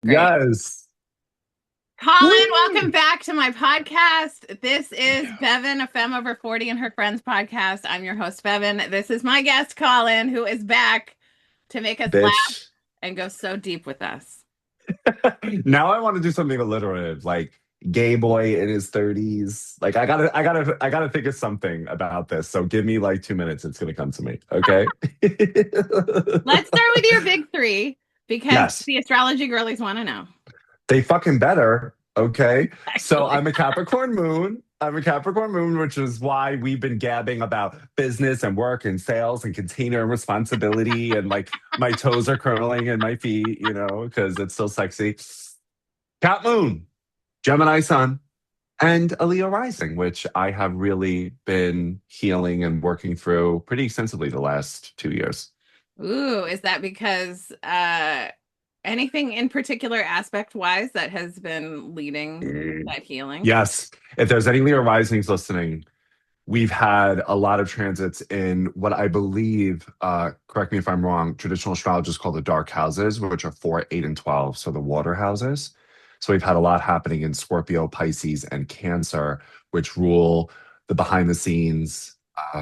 Great. Yes. Colin, welcome Woo! back to my podcast. This is Bevin, a femme over 40 and her friends podcast. I'm your host, Bevin. This is my guest, Colin, who is back to make us laugh Bitch. and go so deep with us. Now I want to do something alliterative, like gay boy in his 30s. Like I gotta think of something about this. So give me like 2 minutes. It's gonna come to me. Okay. Let's start with your big three because Yes. the astrology girlies want to know. They fucking better. Okay. So Actually, I'm a Capricorn moon. I'm a Capricorn moon, which is why we've been gabbing about business and work and sales and container and responsibility. And like my toes are curling and my feet, because it's so sexy. Cap moon, Gemini sun, and a Leo rising, which I have really been healing and working through pretty extensively the last 2 years. ooh, is that because anything in particular aspect wise that has been leading Mm. that healing? Yes. If there's any Leo risings listening, we've had a lot of transits in what I believe, correct me if I'm wrong, traditional astrologers call the dark houses, which are 4, 8, and 12. So the water houses. So we've had a lot happening in Scorpio, Pisces, and Cancer, which rule the behind the scenes,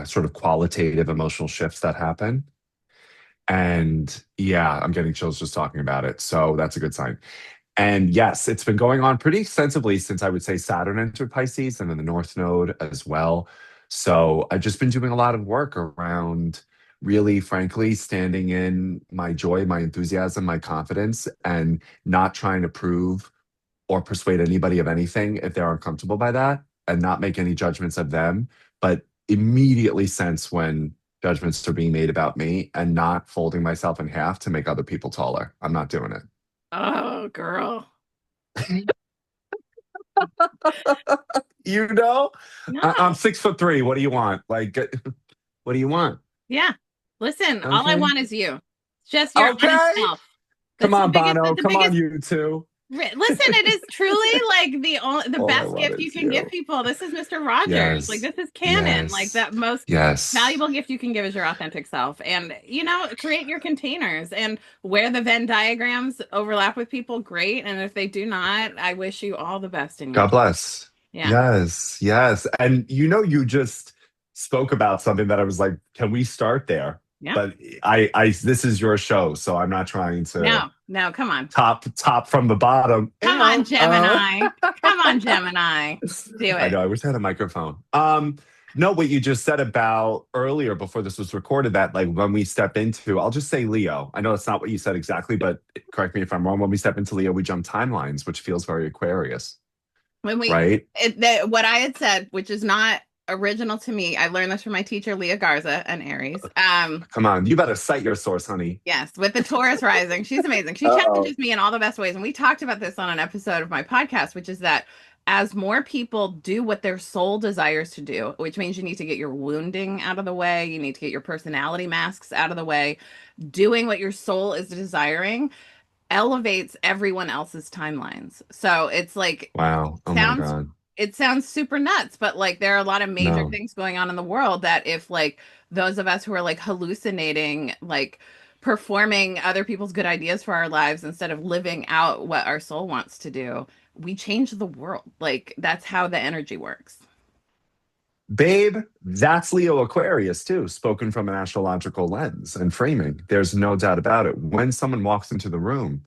sort of qualitative emotional shifts that happen. And yeah, I'm getting chills just talking about it. So that's a good sign. And yes, it's been going on pretty extensively since I would say Saturn entered Pisces and then the North Node as well. So I've just been doing a lot of work around really, frankly, standing in my joy, my enthusiasm, my confidence, and not trying to prove or persuade anybody of anything if they're uncomfortable by that and not make any judgments of them, but immediately sense when judgments are being made about me and not folding myself in half to make other people taller. I'm not doing it. Oh, girl. You know, I'm No. 6'3". What do you want? Like, what do you want? Yeah. Listen, all I Okay. want is you. Just your honest Okay. self. Come on, That's Bono. the Come on, biggest. you two. Listen, it is truly like the All I best want gift you is can give you. people. This is Mr. Rogers. Like Yes. this is canon. Like Yes. that most Yes. valuable gift you can give is your authentic self. And create your containers and where the Venn diagrams overlap with people, great. And if they do not, I wish you all the best in your God bless. yeah. Yes. Yes. And you just spoke about something that I was like, can we start there? Yeah. But this is your show, so I'm not trying to No, no, come on. top from the bottom. Come on, Gemini. Come on, Gemini. Do I it. know. I wish I had a microphone. No, what you just said about earlier before this was recorded, that like when we step into, I'll just say Leo. I know that's not what you said exactly, but correct me if I'm wrong. When we step into Leo, we jump timelines, which feels very Aquarius, When we right? what I had said, which is not original to me, I learned this from my teacher Leah Garza and Aries. Come on, you better cite your source, honey. Yes, with the Taurus rising, she's amazing. She Uh-oh. challenges me in all the best ways, and we talked about this on an episode of my podcast, which is that as more people do what their soul desires to do, which means you need to get your wounding out of the way, you need to get your personality masks out of the way, doing what your soul is desiring elevates everyone else's timelines. So it's like Wow. Oh my sounds God. it sounds super nuts, but like there are a lot of major No. things going on in the world that if like those of us who are like hallucinating, like performing other people's good ideas for our lives instead of living out what our soul wants to do, we change the world. Like that's how the energy works. Babe, that's Leo Aquarius too, spoken from an astrological lens and framing. There's no doubt about it. When someone walks into the room,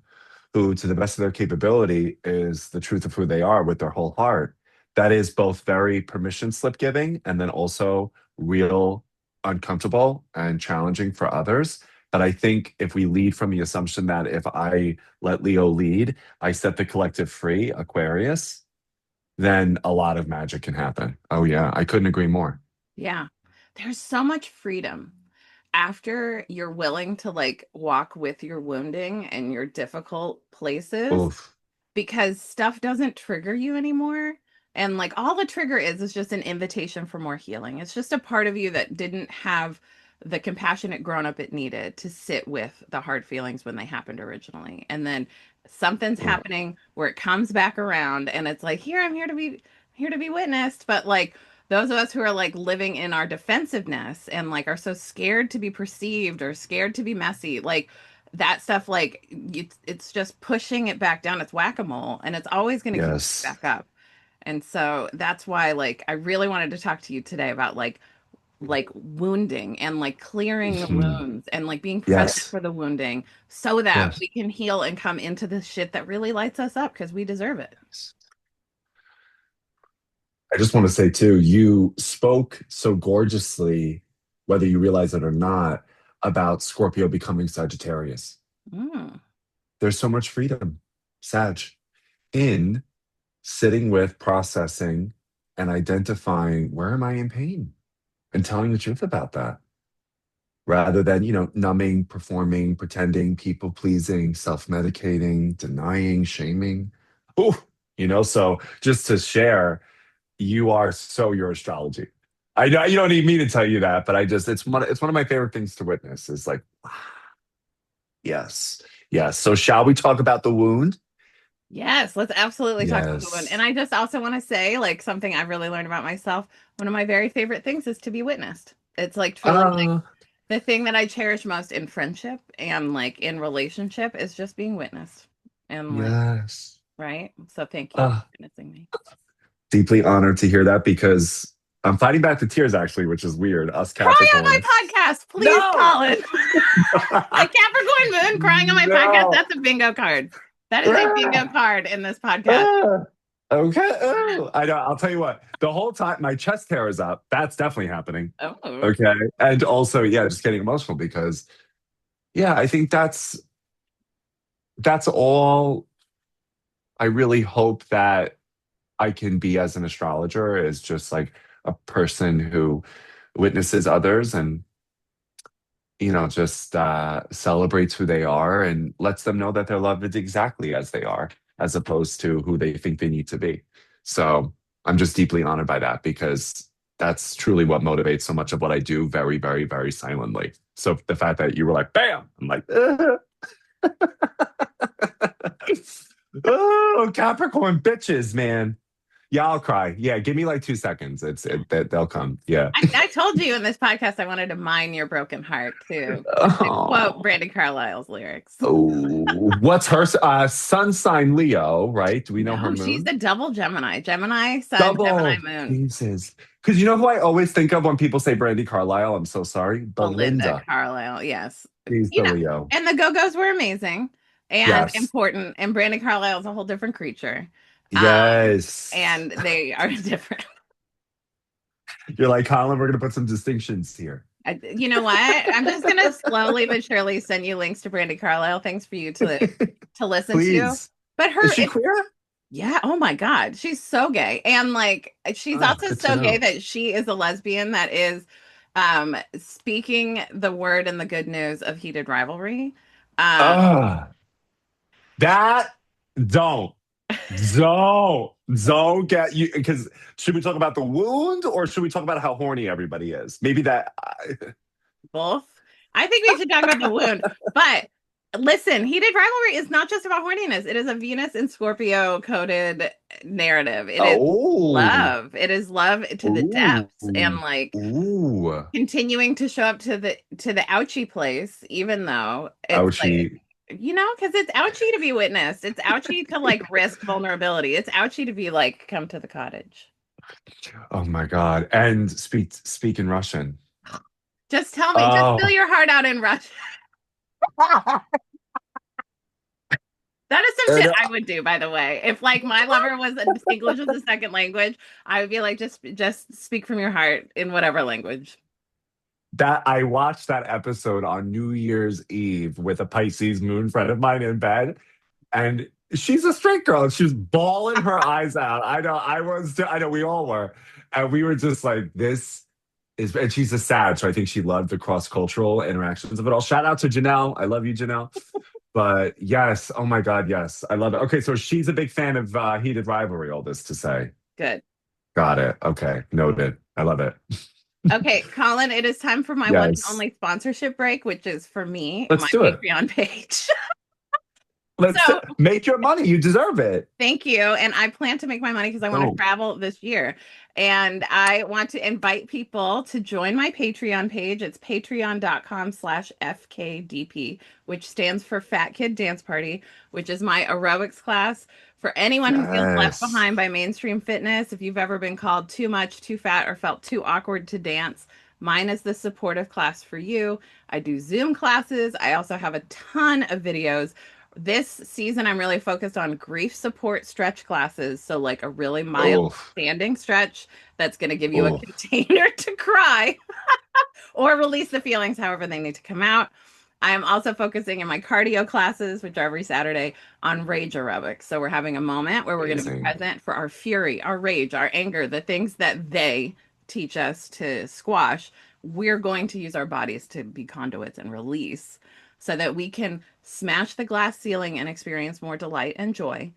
who, to the best of their capability, is the truth of who they are with their whole heart, that is both very permission slip giving and then also real uncomfortable and challenging for others. But I think if we lead from the assumption that if I let Leo lead, I set the collective free, Aquarius, then a lot of magic can happen. Oh, yeah, I couldn't agree more. Yeah. There's so much freedom after you're willing to like walk with your wounding and your difficult places Oof. because stuff doesn't trigger you anymore. And like all the trigger is just an invitation for more healing. It's just a part of you that didn't have the compassionate grown up it needed to sit with the hard feelings when they happened originally. And then something's Ugh. happening where it comes back around and it's like, here, I'm here to be witnessed. But like those of us who are like living in our defensiveness and like are so scared to be perceived or scared to be messy, like that stuff, like it's just pushing it back down. It's whack-a-mole, and it's always going to keep it Yes. back up. And so that's why, like, I really wanted to talk to you today about like wounding and like clearing the Mhm. wounds and like being present Yes. for the wounding so that Yes. we can heal and come into the shit that really lights us up because we deserve it. I just want to say too, you spoke so gorgeously, whether you realize it or not, about Scorpio becoming Sagittarius. Mm. There's so much freedom, Sag, in sitting with, processing, and identifying where am I in pain and telling the truth about that rather than, numbing, performing, pretending, people pleasing, self medicating, denying, shaming. Ooh, so just to share, you are so your astrology. I know you don't need me to tell you that, but it's one of my favorite things to witness is like, yes, yes. So shall we talk about the wound? Yes, let's absolutely talk about the wound. And Yes. I just also want to say, like, something I've really learned about myself. One of my very favorite things is to be witnessed. It's like truly like Uh, the thing that I cherish most in friendship and like in relationship is just being witnessed. And like, yes. right? So thank you for Uh, witnessing me. deeply honored to hear that because I'm fighting back the tears actually, which is weird. Us Cry on my Capricorns. podcast, please, No. Colin. A Capricorn moon crying on my podcast. No. That's a bingo card. That is a bingo Ah, card in this podcast. ah. Okay. Yes. Oh, I know. I'll tell you what. The whole time my chest hair is up. That's definitely happening. Oh, Okay. And also, yeah, just getting emotional because yeah, I think that's all I really hope that I can be as an astrologer is just like a person who witnesses others and just celebrates who they are and lets them know that they're loved exactly as they are, as opposed to who they think they need to be. So I'm just deeply honored by that because that's truly what motivates so much of what I do very, very, very silently. So the fact that you were like, bam, I'm like, oh, Capricorn bitches, man. Yeah, I'll cry. Yeah, give me like 2 seconds. They'll come. Yeah. I told you in this podcast I wanted to mine your broken heart to quote Oh. Brandy Carlisle's lyrics. Oh, what's her sun sign Leo, right? Do we know her No, she's moon? a double Gemini. Gemini sun, Gemini Double. moon. Jesus. Because you know who I always think of when people say Brandy Carlisle? I'm so sorry. Belinda Belinda. Carlisle, yes. She's You the know, Leo. and the Go-Go's were amazing and Yes. important, and Brandy Carlisle is a whole different creature. Yes. And they are different. You're like, Colin, we're going to put some distinctions here. You know what? I'm just gonna slowly but surely send you links to Brandy Carlisle, things for you to listen to. Please. But Is her, she it's queer? yeah, oh my God, she's so gay. And like she's Oh, also good to so gay know. that she is a lesbian that is speaking the word and the good news of heated rivalry. Um, Ah, that don't. Don't get you because should we talk about the wound or should we talk about how horny everybody is? Maybe that. both. I think we should talk about the wound. But listen, heated rivalry is not just about horniness. It is a Venus and Scorpio coded narrative. It is Oh, love. It is love to the ooh, depths and like ooh, continuing to show up to the ouchy place, even though it's like ouchie. because it's ouchy to be witnessed. It's ouchy to like risk vulnerability. It's ouchy to be like, come to the cottage. Oh my God! And speak in Russian. Just tell me, just fill Oh, your heart out in Russian. That is some and, shit I would do, by the way. If like my lover was English was a second language, I would be like, just speak from your heart in whatever language. that I watched that episode on New Year's Eve with a Pisces moon friend of mine in bed, and she's a straight girl and she's bawling her eyes out. I know I was too, I know we all were. And we were just like, this is and she's a Sag, so I think she loved the cross-cultural interactions of it all. Shout out to Janelle. I love you, Janelle. But yes, oh my God, yes. I love it. Okay, so she's a big fan of heated rivalry, all this to say. Good. Got it. Okay, noted. I love it. Okay, Colin, it is time for my one and Yes. only sponsorship break, which is for me, Let's my do it. Patreon page. Let's So make your money. You deserve it. thank you. And I plan to make my money because I want to Don't. travel this year. And I want to invite people to join my Patreon page. It's patreon.com/FKDP, which stands for Fat Kid Dance Party, which is my aerobics class for anyone who feels left Yes. behind by mainstream fitness. If you've ever been called too much, too fat, or felt too awkward to dance, mine is the supportive class for you. I do Zoom classes. I also have a ton of videos. This season, I'm really focused on grief support stretch classes. So, like a really mild Oh, standing stretch that's going to give you a oh, container to cry or release the feelings however they need to come out. I am also focusing in my cardio classes, which are every Saturday, on rage aerobics. So we're having a moment where we're going to be amazing. present for our fury, our rage, our anger, the things that they teach us to squash. We're going to use our bodies to be conduits and release so that we can smash the glass ceiling and experience more delight and joy.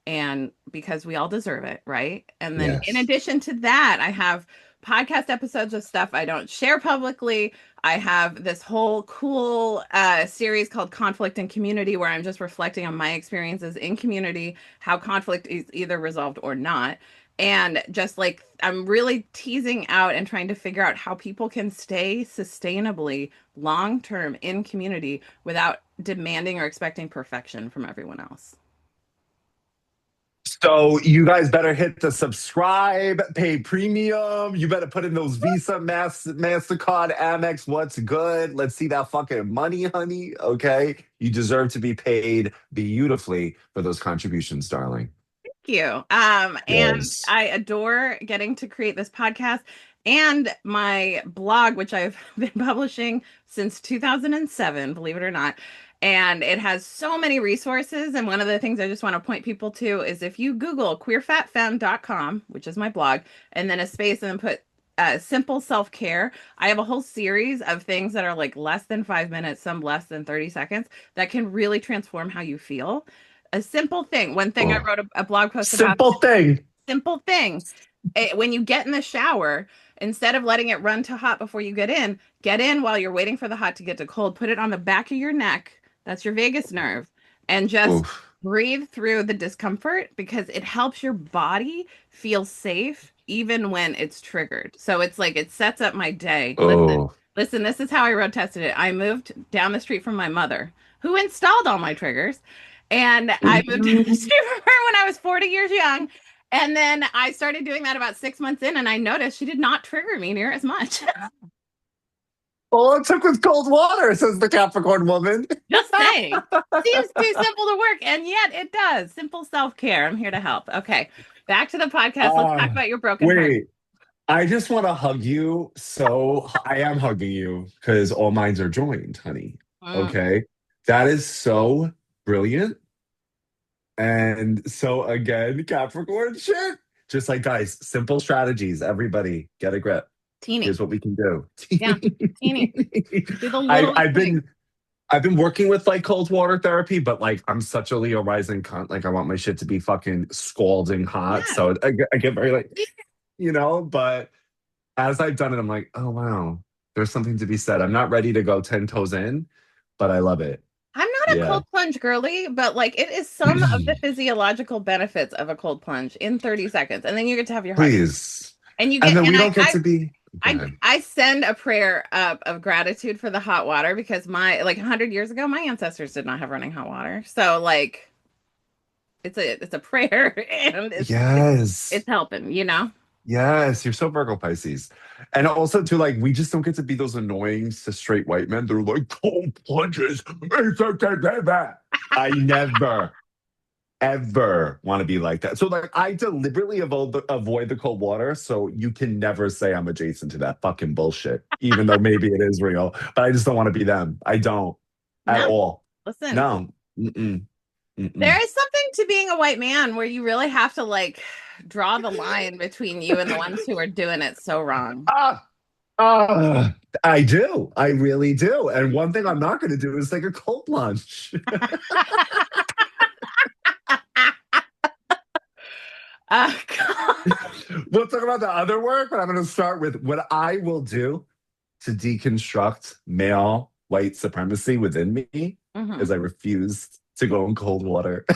And because we all deserve it, right? And then in Yes. addition to that, I have podcast episodes of stuff I don't share publicly. I have this whole cool series called Conflict and Community, where I'm just reflecting on my experiences in community, how conflict is either resolved or not. And just like I'm really teasing out and trying to figure out how people can stay sustainably long term in community without demanding or expecting perfection from everyone else. So you guys better hit the subscribe, pay premium. You better put in those Visa, MasterCard, Amex. What's good? Let's see that fucking money, honey. Okay. You deserve to be paid beautifully for those contributions, darling. You. And Yes. I adore getting to create this podcast and my blog, which I've been publishing since 2007, believe it or not. And it has so many resources. And one of the things I just want to point people to is if you Google queerfatfemme.com, which is my blog, and then a space and then put simple self-care. I have a whole series of things that are like less than 5 minutes, some less than 30 seconds that can really transform how you feel. A simple thing. One thing I Oh. wrote a blog post about, Simple thing. simple thing. When you get in the shower, instead of letting it run to hot before you get in while you're waiting for the hot to get to cold, put it on the back of your neck. That's your vagus nerve. And just Oof. breathe through the discomfort because it helps your body feel safe even when it's triggered. So it's like it sets up my day. Oh. Listen, this is how I road tested it. I moved down the street from my mother, who installed all my triggers. And I moved down the street from her when I was 40 years young. And then I started doing that about 6 months in, and I noticed she did not trigger me near as much. All it took was cold water, says the Capricorn woman. Just saying. Seems too simple to work, and yet it does. Simple self-care. I'm here to help. Okay, back to the podcast. Let's talk Ah, about your broken heart. wait. I just want to hug you. So I am hugging you because all minds are joined, honey. Mm. Okay. That is so brilliant. And so again, Capricorn shit. Just like guys, simple strategies. Everybody get a grip. Teeny. Here's what we can do. Yeah, teeny. Do the I, littlest I've thing. been I've been working with like cold water therapy, but like I'm such a Leo rising cunt. Like I want my shit to be fucking scalding hot. Yeah. So I get very like, but as I've done it, I'm like, oh wow, there's something to be said. I'm not ready to go 10 toes in, but I love it. I'm not a Yeah. cold plunge girly, but like it is some of the physiological benefits of a cold plunge in 30 seconds. And then you get to have your heart. Please. And you And get, then and we don't get to be, go I ahead. I send a prayer of gratitude for the hot water because my like 100 years ago my ancestors did not have running hot water. So like it's a prayer and Yes. it's helping. Yes. You're so Virgo Pisces. And also too, like, we just don't get to be those annoying straight white men. They're like, cold plunges. I never, ever want to be like that. So like I deliberately avoid the cold water. So you can never say I'm adjacent to that fucking bullshit, even though maybe it is real. But I just don't want to be them. I don't at No, all. listen. No. Mm-mm. There Mm-mm. is something to being a white man where you really have to like draw the line between you and the ones who are doing it so wrong. Ah, I do. I really do. And one thing I'm not going to do is take a cold plunge. God. We'll talk about the other work, but I'm going to start with what I will do to deconstruct male white supremacy within me Mhm. is I refuse to go in cold water.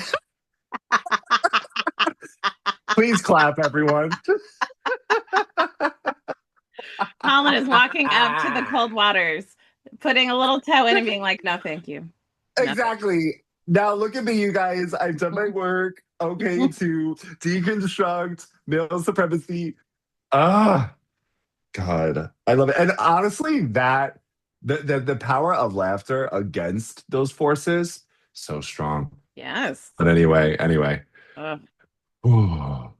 Please clap, everyone. Colin is walking up to the cold waters, putting a little toe in and being like, no, thank you. Nothing. Exactly. Now look at me, you guys. I've done my work. Okay, to deconstruct male supremacy. Ah, God, I love it. And honestly, that the power of laughter against those forces so strong. Yes. But anyway. Ugh. Ooh.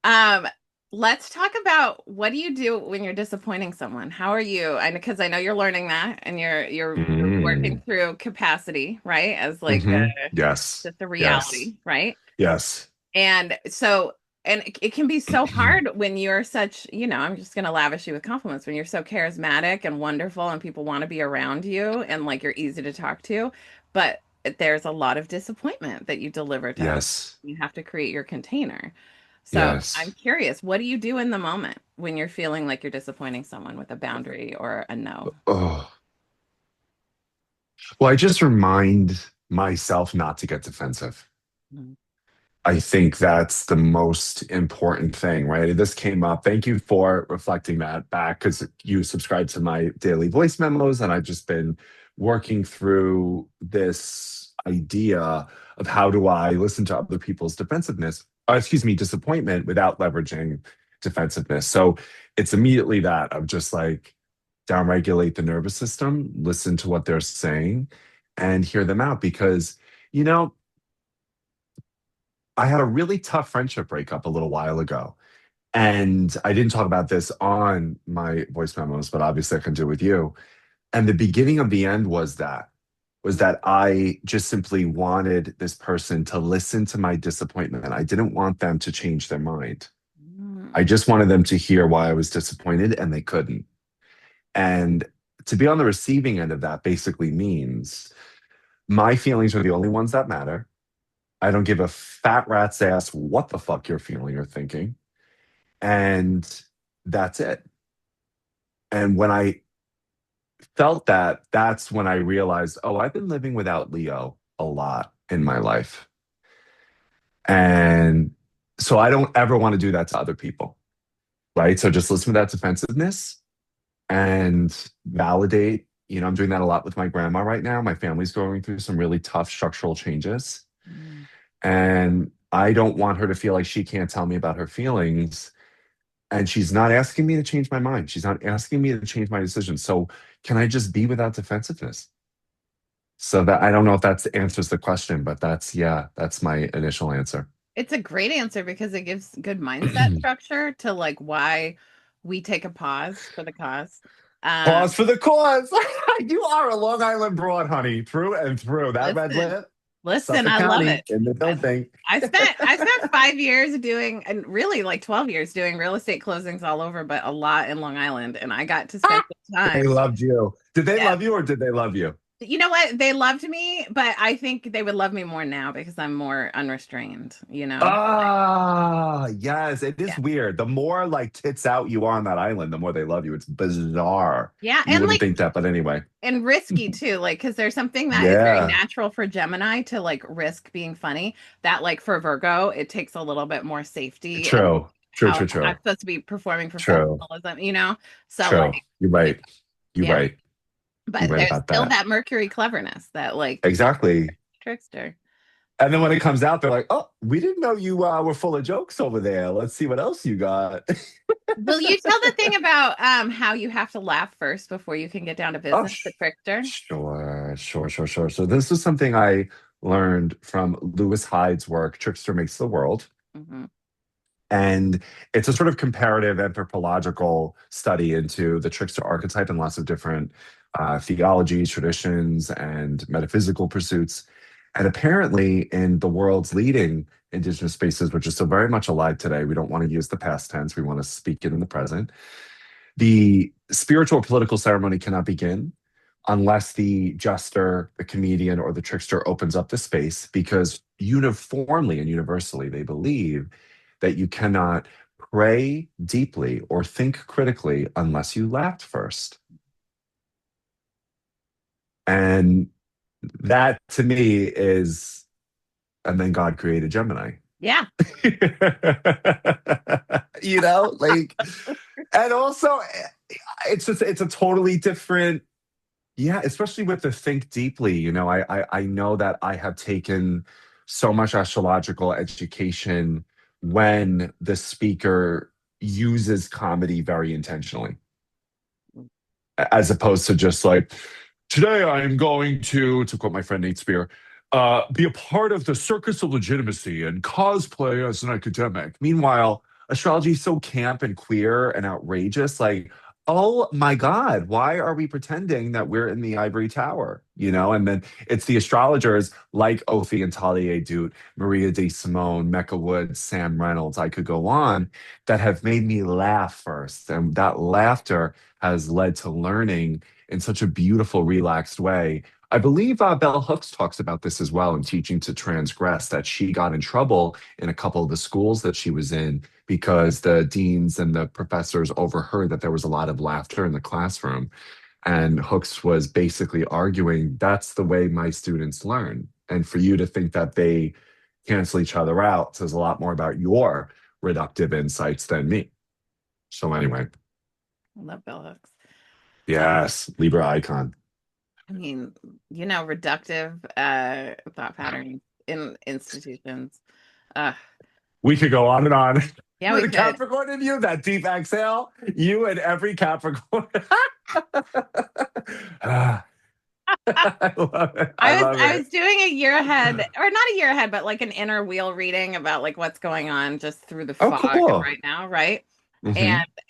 Um, let's talk about what do you do when you're disappointing someone? How are you? And because I know you're learning that and you're working Mm. through capacity, right? As like Yes. just a Yes. reality, right? Yes. And so, and it can be so hard when you're such, I'm just going to lavish you with compliments when you're so charismatic and wonderful and people want to be around you and like you're easy to talk to. But there's a lot of disappointment that you deliver to others. Yes. You have to create your container. So I'm Yes. curious, what do you do in the moment when you're feeling like you're disappointing someone with a boundary or a no? Oh. Well, I just remind myself not to get defensive. Mhm. I think that's the most important thing, right? This came up. Thank you for reflecting that back because you subscribe to my daily voice memos, and I've just been working through this idea of how do I listen to other people's defensiveness, excuse me, disappointment without leveraging defensiveness. So it's immediately that of just like downregulate the nervous system, listen to what they're saying, and hear them out because, you know, I had a really tough friendship breakup a little while ago. And I didn't talk about this on my voice memos, but obviously I can do it with you. And the beginning of the end was that I just simply wanted this person to listen to my disappointment. I didn't want them to change their mind. I Mm. just wanted them to hear why I was disappointed and they couldn't. And to be on the receiving end of that basically means my feelings are the only ones that matter. I don't give a fat rat's ass what the fuck you're feeling or thinking. And that's it. And when I felt that, that's when I realized, oh, I've been living without Leo a lot in my life. And so I don't ever want to do that to other people. Right. So just listen to that defensiveness and validate. I'm doing that a lot with my grandma right now. My family's going through some really tough structural changes. Mm. And I don't want her to feel like she can't tell me about her feelings. And she's not asking me to change my mind. She's not asking me to change my decision. So can I just be without defensiveness? So that I don't know if that answers the question, but that's my initial answer. It's a great answer because it gives good mindset structure to like why we take a pause for the cause. Pause for the cause. You are a Long Island broad, honey, through and through. That red Listen, lip, listen, Suffolk I love County it. in the I, building. I spent 5 years doing and really like 12 years doing real estate closings all over, but a lot in Long Island, and I got to spend some They time. loved you. Did they Yeah. love you or did they love you? You know what? They loved me, but I think they would love me more now because I'm more unrestrained, you know? Ah, yes. It Yeah. is weird. The more like tits out you are on that island, the more they love you. It's bizarre. Yeah. You And wouldn't like, think that, but anyway. and risky too, like, because there's something that is very Yeah. natural for Gemini to like risk being funny that, like, for Virgo, it takes a little bit more safety and True. True, how true, I'm true. supposed to be performing True. professionalism, you know? So, like, True. You're yeah. right. You're Yeah. right. You're But right there's about still that. that Mercury cleverness that, like, Exactly. trickster. And then when it comes out, they're like, "Oh, we didn't know you were full of jokes over there. Let's see what else you got." Will you tell the thing about how you have to laugh first before you can get down to Oh, business, the trickster? sure, sure, sure, sure. So this is something I learned from Lewis Hyde's work, Trickster Makes the World. Hmm. And it's a sort of comparative anthropological study into the trickster archetype and lots of different theologies, traditions, and metaphysical pursuits. And apparently, in the world's leading indigenous spaces, which is still very much alive today, we don't want to use the past tense, we want to speak it in the present. The spiritual political ceremony cannot begin unless the jester, the comedian, or the trickster opens up the space, because uniformly and universally, they believe that you cannot pray deeply or think critically unless you laughed first. And that to me is and then God created Gemini. Yeah. Like, and also it's a totally different, yeah, especially with the think deeply. I know that I have taken so much astrological education when the speaker uses comedy very intentionally, as opposed to just like, today I am going to quote my friend Nate Spear, be a part of the circus of legitimacy and cosplay as an academic. Meanwhile, astrology is so camp and queer and outrageous. Like, oh my God, why are we pretending that we're in the ivory tower? And then it's the astrologers like Ophie and Talia Dute, Maria De Simone, Mecca Woods, Sam Reynolds, I could go on, that have made me laugh first. And that laughter has led to learning in such a beautiful, relaxed way. I believe Bell Hooks talks about this as well in Teaching to Transgress, that she got in trouble in a couple of the schools that she was in because the deans and the professors overheard that there was a lot of laughter in the classroom. And Hooks was basically arguing that's the way my students learn. And for you to think that they cancel each other out says a lot more about your reductive insights than me. So, anyway, I love bell hooks. yes, Libra icon. I mean, reductive thought patterns in institutions. Uh, We could go on and on. yeah, we The could. Capricorn in you, that deep exhale, you and every Capricorn. Ah, I love it. I I was love I it. was doing a year ahead, or not a year ahead, but like an inner wheel reading about like what's going on just through the Oh, fog cool. right now, right? Hmm.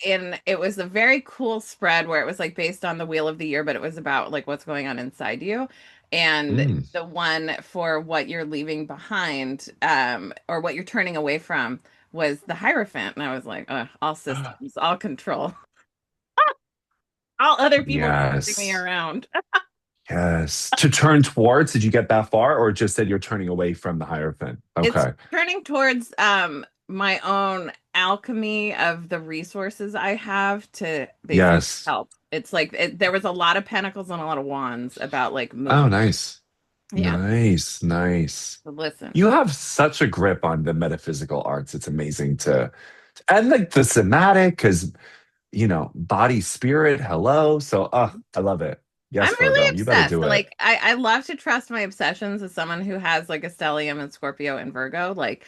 And it was a very cool spread where it was like based on the wheel of the year, but it was about like what's going on inside you. And Mm. the one for what you're leaving behind, or what you're turning away from was the Hierophant. And I was like, all systems, all control, all other people pushing me Yes. around. Yes. To turn towards, did you get that far or just said you're turning away from the Hierophant? It's Okay. turning towards my own alchemy of the resources I have to basically Yes. help. It's like there was a lot of pentacles and a lot of wands about like Oh, movement. nice. Yeah. Nice. Nice. So listen. You have such a grip on the metaphysical arts. It's amazing and like the somatic, because body, spirit, hello. So, I love it. I'm Yes, really Virgo, you better obsessed. do it. Like I love to trust my obsessions as someone who has like a stellium and Scorpio and Virgo, like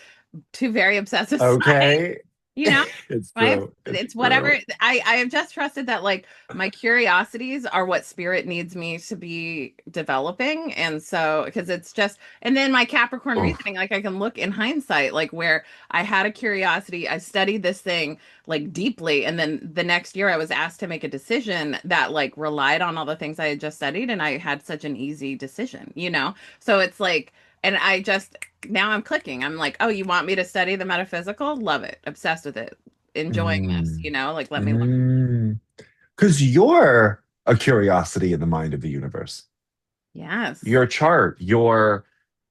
two very obsessive signs, Okay. you know? It's My true. It's it's whatever. true. I have just trusted that like my curiosities are what spirit needs me to be developing. And so because it's just and then my Capricorn Oh, reasoning, like I can look in hindsight, like where I had a curiosity, I studied this thing like deeply, and then the next year I was asked to make a decision that like relied on all the things I had just studied, and I had such an easy decision. So it's like and I just now I'm clicking. I'm like, oh, you want me to study the metaphysical? Love it. Obsessed with it, enjoying this, mm, like let me learn. mm. Because you're a curiosity in the mind of the universe. Yes. Your chart, your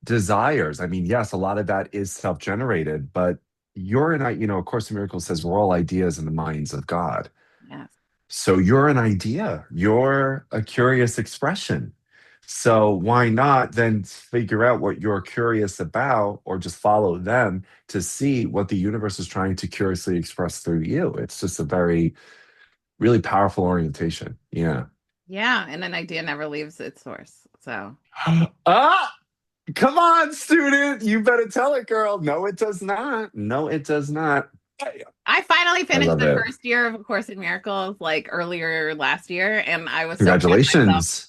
desires. I mean, yes, a lot of that is self-generated, but you're A Course in Miracles says we're all ideas in the minds of God. Yes. So you're an idea. You're a curious expression. So why not then figure out what you're curious about or just follow them to see what the universe is trying to curiously express through you? It's just a very, really powerful orientation. Yeah. Yeah. And an idea never leaves its source. So Ah, come on, student. You better tell it, girl. No, it does not. No, it does not. I finally I finished love the it. first year of A Course in Miracles like earlier last year. And I was so proud of myself. Congratulations.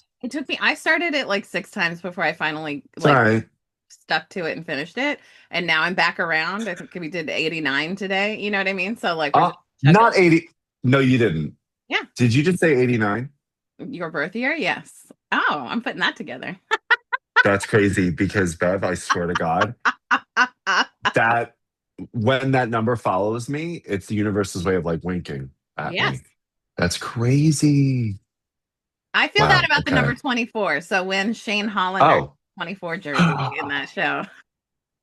I started it like 6 times before I finally It's all like right. stuck to it and finished it. And now I'm back around. I think we did 89 today. You know what I mean? So like we're just chugging. Not 80. No, you didn't. Yeah. Did you just say 89? Your birth year? Yes. Oh, I'm putting that together. That's crazy because Bev, I swear to God, that when that number follows me, it's the universe's way of like winking at Yes. me. That's crazy. I feel that Wow. about the Okay. number 24. So when Shane Hollander Oh. 24 jersey in that show.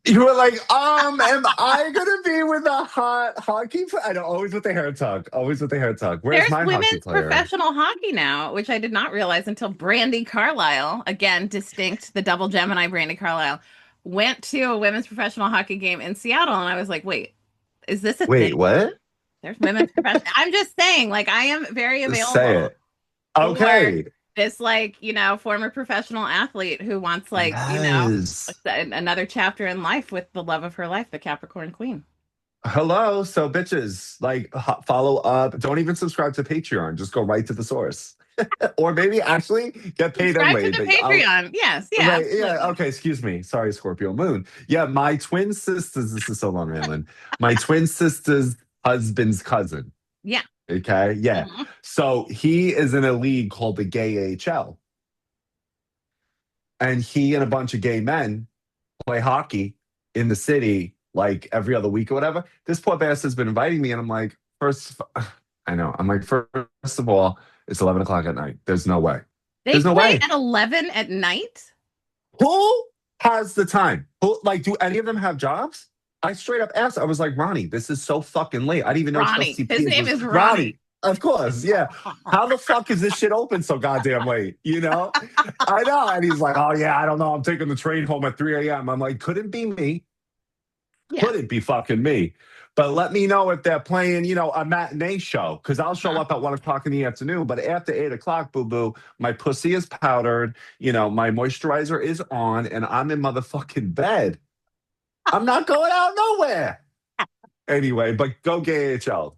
You were like, am I gonna be with a hot hockey player? I know, always with the hair tuck. Always with the hair tuck. Where's There's my hockey women's player? professional hockey now, which I did not realize until Brandy Carlisle, again, distinct, the double Gemini Brandy Carlisle, went to a women's professional hockey game in Seattle, and I was like, wait, is this a thing? Wait, what? There's women's professional. I'm just saying, like, I am very Say available it. for Okay. this, like, former professional athlete who wants, like, Yes. another chapter in life with the love of her life, the Capricorn Queen. Hello. So, bitches, like, follow up. Don't even subscribe to Patreon. Just go right to the source. Or maybe actually get paid Subscribe to anyway. the But I'll, Patreon. Yes, yeah, right. Yeah. absolutely. Okay. Excuse me. Sorry, Scorpio Moon. Yeah. My twin sisters, this is so long, Raylan. My twin sister's husband's cousin. Yeah. Okay. Yeah. Mhm. So he is in a league called the Gay AHL. And he and a bunch of gay men play hockey in the city like every other week or whatever. This poor bastard has been inviting me, and I'm like, I know. I'm like, first of all, it's 11 o'clock at night. There's no way. They There's no play way. at 11 at night. Who has the time? Who, like, do any of them have jobs? I straight up asked. I was like, Ronnie, this is so fucking late. I didn't even know Ronnie. Chelsea His Piers name was is Ronnie. Ronnie. Of course, yeah. How the fuck is this shit open so goddamn late? You know? I know. And he's like, oh, yeah, I don't know. I'm taking the train home at 3 a.m. I'm like, couldn't be me. Yeah. Couldn't be fucking me. But let me know if they're playing, a matinee show, because I'll show Uh-huh. up at 1 o'clock in the afternoon. But after 8 o'clock, boo boo, my pussy is powdered, my moisturizer is on, and I'm in motherfucking bed. I'm not going out nowhere. Anyway, but go gay AHL.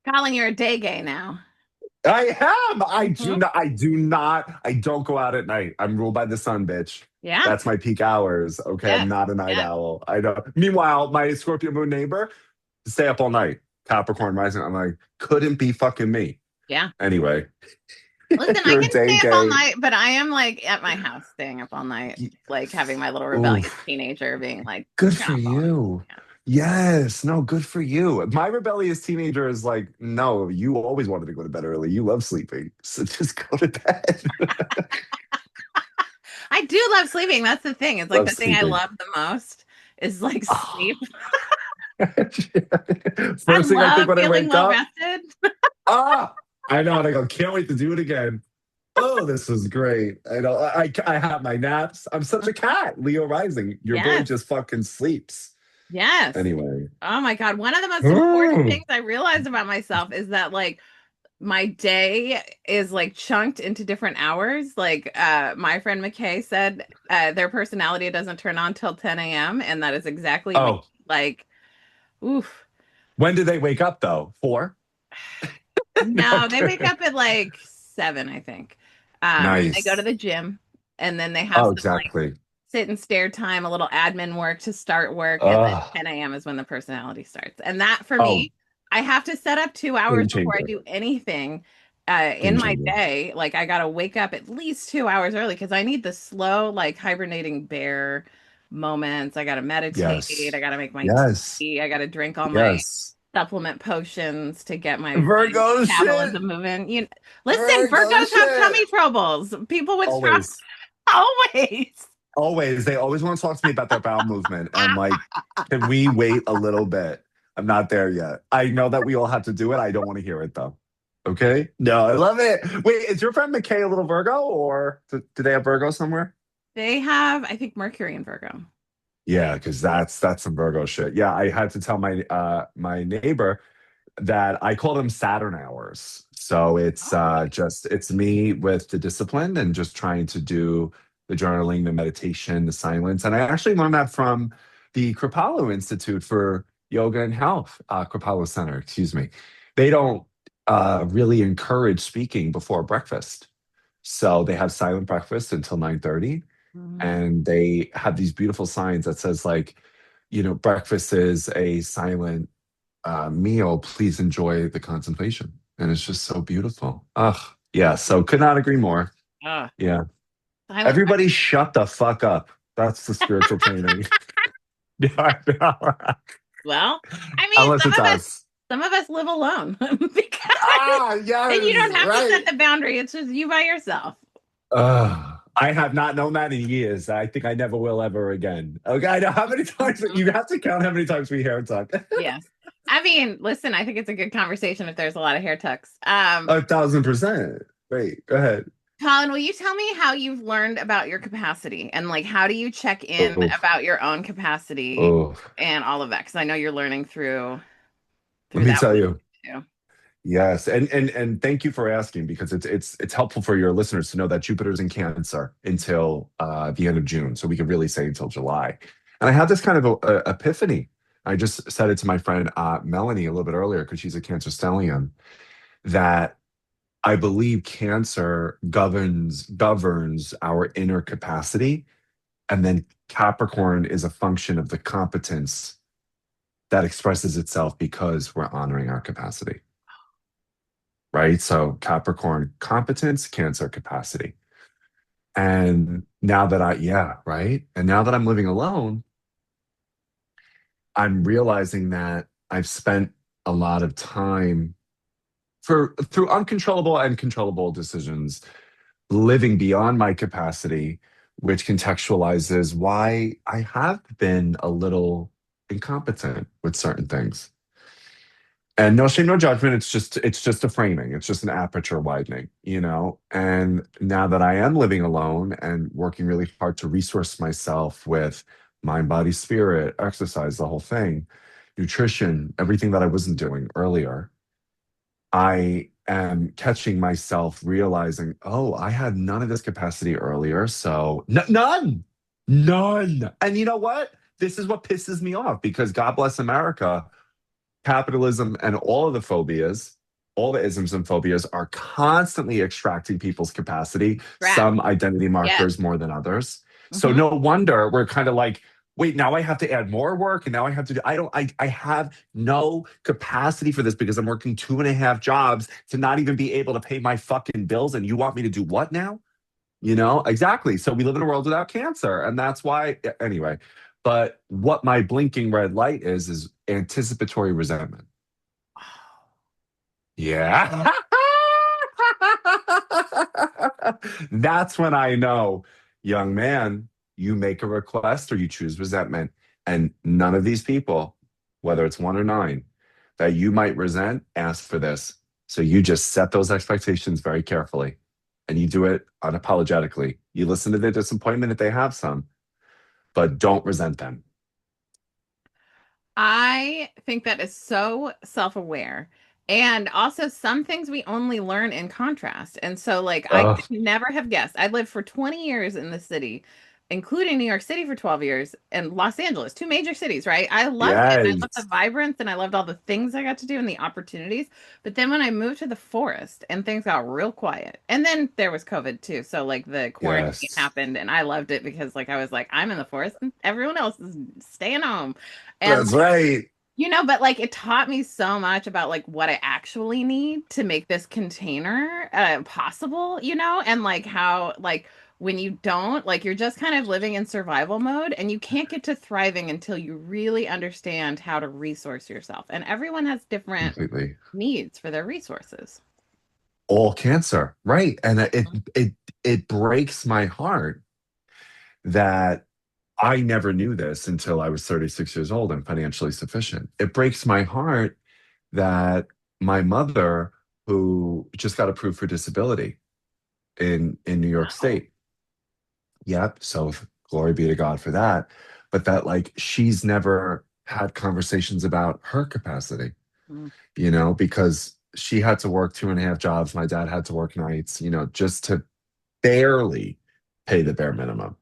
Colin, you're a day gay now. I am. I do Mhm. not. I do not. I don't go out at night. I'm ruled by the sun, bitch. Yeah. That's my peak hours. Okay, I'm Yes. not a night Yes. owl. I know. Meanwhile, my Scorpio moon neighbor stay up all night. Capricorn rising. I'm like, couldn't be fucking me. Yeah. Anyway, Listen, I you're a can day stay up all gay. night, but I am like at my house staying up all night, like having my little rebellious Oof. teenager being like, Good for "Come on." you. Yeah. Yes. No, good for you. My rebellious teenager is like, no, you always wanted to go to bed early. You love sleeping. So just go to bed. I do love sleeping. That's the thing. It's like Love the thing I sleeping. love the most is like Oh. sleep. I First thing I think love when I feeling wake well up, rested. ah, I know, and I go, can't wait to do it again. Oh, this is great. I know. I have my naps. I'm such a cat. Leo rising. Your boy Yes. just fucking sleeps. Yes. Anyway. Oh my God. One of the most important Mm. things I realized about myself is that like my day is like chunked into different hours. Like my friend McKay said, their personality doesn't turn on till 10 a.m. And that is exactly me. Oh, Like, oof. when do they wake up though? 4? No, they wake Okay. up at like 7, I think. They go to Nice. the gym and then they have Oh, some like exactly. sit and stare time, a little admin work to start work, and then Oh, 10 a.m. is when the personality starts. And that for oh, me, I have to set up 2 hours game before I changer. do anything in Game my changer. day. Like I gotta wake up at least 2 hours early because I need the slow, like hibernating bear moments. I gotta meditate. I Yes. gotta make my Yes. tea. I gotta drink all my Yes. supplement potions to get my Virgo shit. metabolism moving. Listen, Virgo Virgos have shit. tummy troubles. People with strong Always. always. Always. They always want to talk to me about their bowel movement. And I'm like, can we wait a little bit? I'm not there yet. I know that we all have to do it. I don't want to hear it though. Okay. No, I love it. Wait, is your friend McKay a little Virgo or do they have Virgo somewhere? They have, I think, Mercury and Virgo. Yeah, because that's some Virgo shit. Yeah, I had to tell my neighbor that I call them Saturn hours. So it's Oh, just it's me with the discipline and just trying to do the journaling, the meditation, the silence. And I actually learned that from the Kripalu Institute for Yoga and Health, Kripalu Center, excuse me. They don't really encourage speaking before breakfast. So they have silent breakfast until 9:30, mhm. and they have these beautiful signs that says like, breakfast is a silent meal, please enjoy the contemplation. And it's just so beautiful. Ugh. Yeah. So could not agree more. Oh, Yeah. silent Everybody breakfast. shut the fuck up. That's the spiritual training. Yeah. Well, I mean, Unless it's us. some of us live alone because Ah, then you yes. don't have to Right. set the boundary. It's just you by yourself. I have not known that in years. I think I never will ever again. Okay. I know how many times Mhm. you have to count how many times we hair talk. Yes. I mean, listen, I think it's a good conversation if there's a lot of hair tucks. 1,000%. Wait, go ahead. Colin, will you tell me how you've learned about your capacity and like how do you check in Oh, about your own capacity oh, and all of that? Because I know you're learning let through me that tell you. too. Yes, and thank you for asking because it's helpful for your listeners to know that Jupiter's in Cancer until the end of June, so we can really say until July. And I had this kind of epiphany. I just said it to my friend Melanie a little bit earlier because she's a Cancer stellium that I believe Cancer governs our inner capacity, and then Capricorn is a function of the competence that expresses itself because we're honoring our capacity. Right? So Capricorn competence, Cancer capacity. And now that yeah, right? And now that I'm living alone, I'm realizing that I've spent a lot of time through uncontrollable and controllable decisions living beyond my capacity, which contextualizes why I have been a little incompetent with certain things. And no shame, no judgment. It's just a framing. It's just an aperture widening, you know. And now that I am living alone and working really hard to resource myself with mind, body, spirit, exercise, the whole thing, nutrition, everything that I wasn't doing earlier, I am catching myself realizing, oh, I had none of this capacity earlier. So none. And you know what? This is what pisses me off because God bless America, capitalism and all of the phobias, all the isms and phobias are constantly extracting people's capacity, Crap. some identity Yes. markers more than others. So Hmm. no wonder we're kind of like, wait, now I have to add more work and now I have to do, I have no capacity for this because I'm working 2.5 jobs to not even be able to pay my fucking bills. And you want me to do what now? You know, exactly. So we live in a world without Cancer. And that's why, anyway. But what my blinking red light is anticipatory resentment. Yeah. That's when I know, young man, you make a request or you choose resentment. And none of these people, whether it's one or nine, that you might resent, ask for this. So you just set those expectations very carefully and you do it unapologetically. You listen to their disappointment if they have some, but don't resent them. I think that is so self-aware. And also some things we only learn in contrast. And so like I Oh, could never have guessed. I lived for 20 years in the city, including New York City for 12 years and Los Angeles, two major cities, right? I loved it. I loved the yes. vibrance and I loved all the things I got to do and the opportunities. But then when I moved to the forest and things got real quiet. And then there was COVID too. So like the quarantine Yes. happened and I loved it because like I was like I'm in the forest and everyone else is staying home. And That's right. but like it taught me so much about like what I actually need to make this container possible, and like how like when you don't, like you're just kind of living in survival mode and you can't get to thriving until you really understand how to resource yourself. And everyone has different Completely. needs for their resources. All Cancer, right? And it breaks my heart that I never knew this until I was 36 years old and financially sufficient. It breaks my heart that my mother, who just got approved for disability in New York Wow. State. Yep. So glory be to God for that. But that like she's never had conversations about her capacity, Mm. because she had to work 2.5 jobs. My dad had to work nights, just to barely pay the bare minimum.